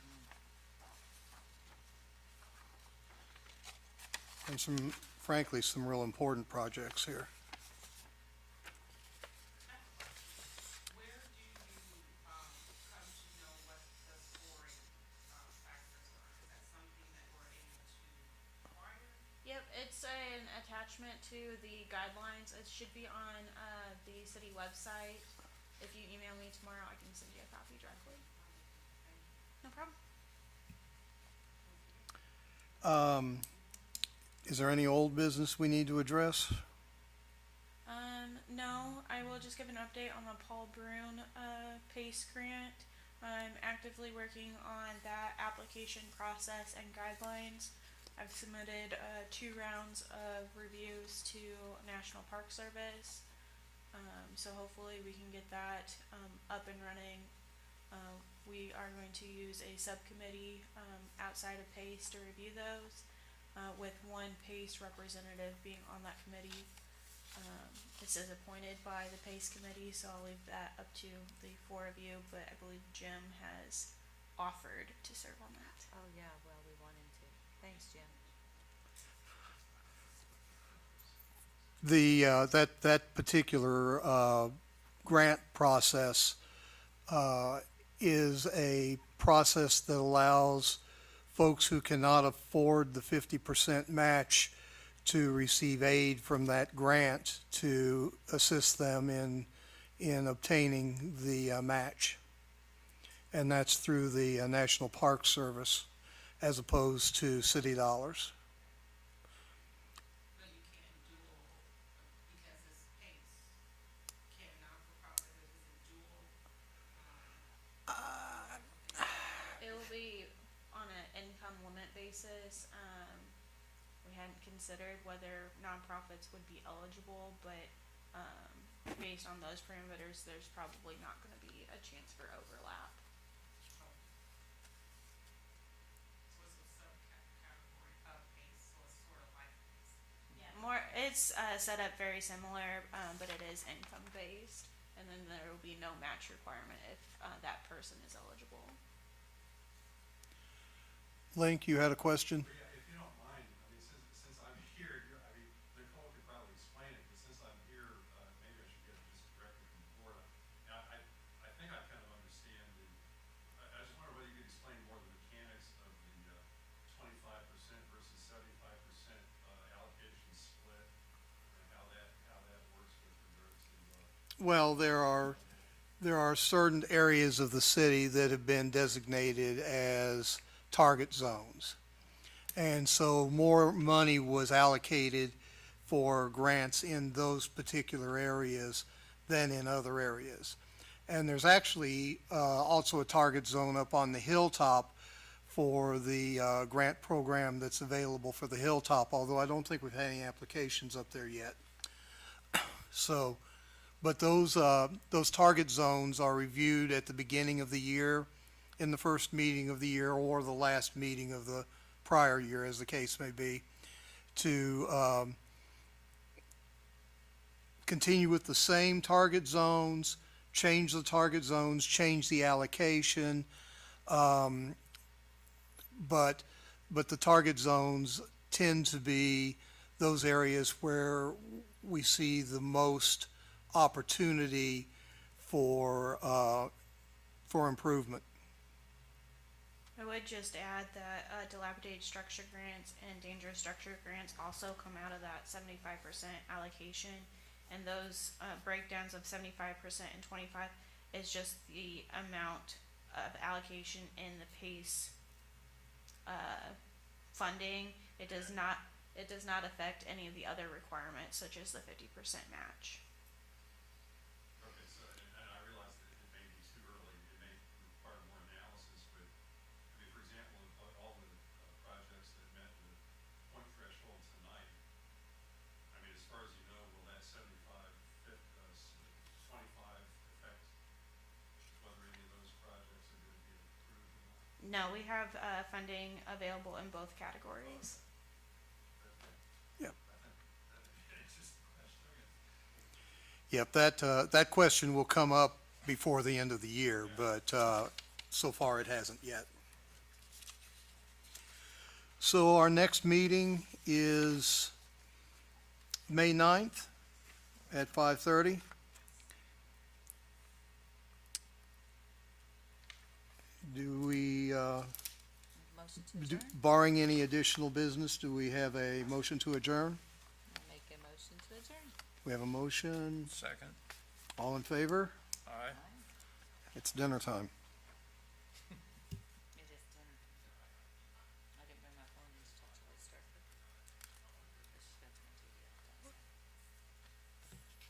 And some, frankly, some real important projects here. Where do you, come to know what the scoring, factors are? Is that something that we're able to acquire? Yep, it's an attachment to the guidelines. It should be on the city website. If you email me tomorrow, I can send you a copy directly. No problem. Is there any old business we need to address? No, I will just give an update on the Paul Brune PACE grant. I'm actively working on that application process and guidelines. I've submitted 2 rounds of reviews to National Park Service. So hopefully we can get that up and running. We are going to use a subcommittee outside of PACE to review those, with one PACE representative being on that committee. This is appointed by the PACE committee, so I'll leave that up to the 4 of you, but I believe Jim has offered to serve on that. Oh, yeah, well, we want him to. Thanks, Jim. That particular grant process is a process that allows folks who cannot afford the 50% match to receive aid from that grant to assist them in obtaining the match. And that's through the National Park Service as opposed to city dollars. But you can't dual, because it's PACE. Can't not-for-profit, is it dual? It will be on an income limit basis. We hadn't considered whether nonprofits would be eligible, but based on those parameters, there's probably not going to be a chance for overlap. So it's a subcategory of PACE, so it's sort of like PACE. It's set up very similar, but it is income based, and then there will be no match requirement if that person is eligible. Link, you had a question? Yeah, if you don't mind, I mean, since I'm here, Nicole could probably explain it, but since I'm here, maybe I should get it just directly from Florida. Now, I think I kind of understand I just wonder whether you could explain more the mechanics of the 25% versus 75% allocation split, and how that works with regard to. Well, there are certain areas of the city that have been designated as target zones. And so more money was allocated for grants in those particular areas than in other areas. And there's actually also a target zone up on the hilltop for the grant program that's available for the hilltop, although I don't think we've had any applications up there yet. So, but those target zones are reviewed at the beginning of the year in the first meeting of the year or the last meeting of the prior year, as the case may be, to continue with the same target zones, change the target zones, change the allocation, but the target zones tend to be those areas where we see the most opportunity for improvement. I would just add that dilapidated structure grants and dangerous structure grants also come out of that 75% allocation. And those breakdowns of 75% and 25 is just the amount of allocation in the PACE funding. It does not affect any of the other requirements, such as the 50% match. Okay, so, and I realize that it may be too early, it may require more analysis, but, I mean, for example, all the projects that met the point threshold tonight, I mean, as far as you know, will that 25 affect whether any of those projects are going to be approved or not? No, we have funding available in both categories. Yep. It's just a question. Yep, that question will come up before the end of the year, but so far it hasn't yet. So our next meeting is May 9th at 5:30. Do we, Motion to adjourn? barring any additional business, do we have a motion to adjourn? I'll make a motion to adjourn. We have a motion. Second. All in favor? Aye. It's dinner time.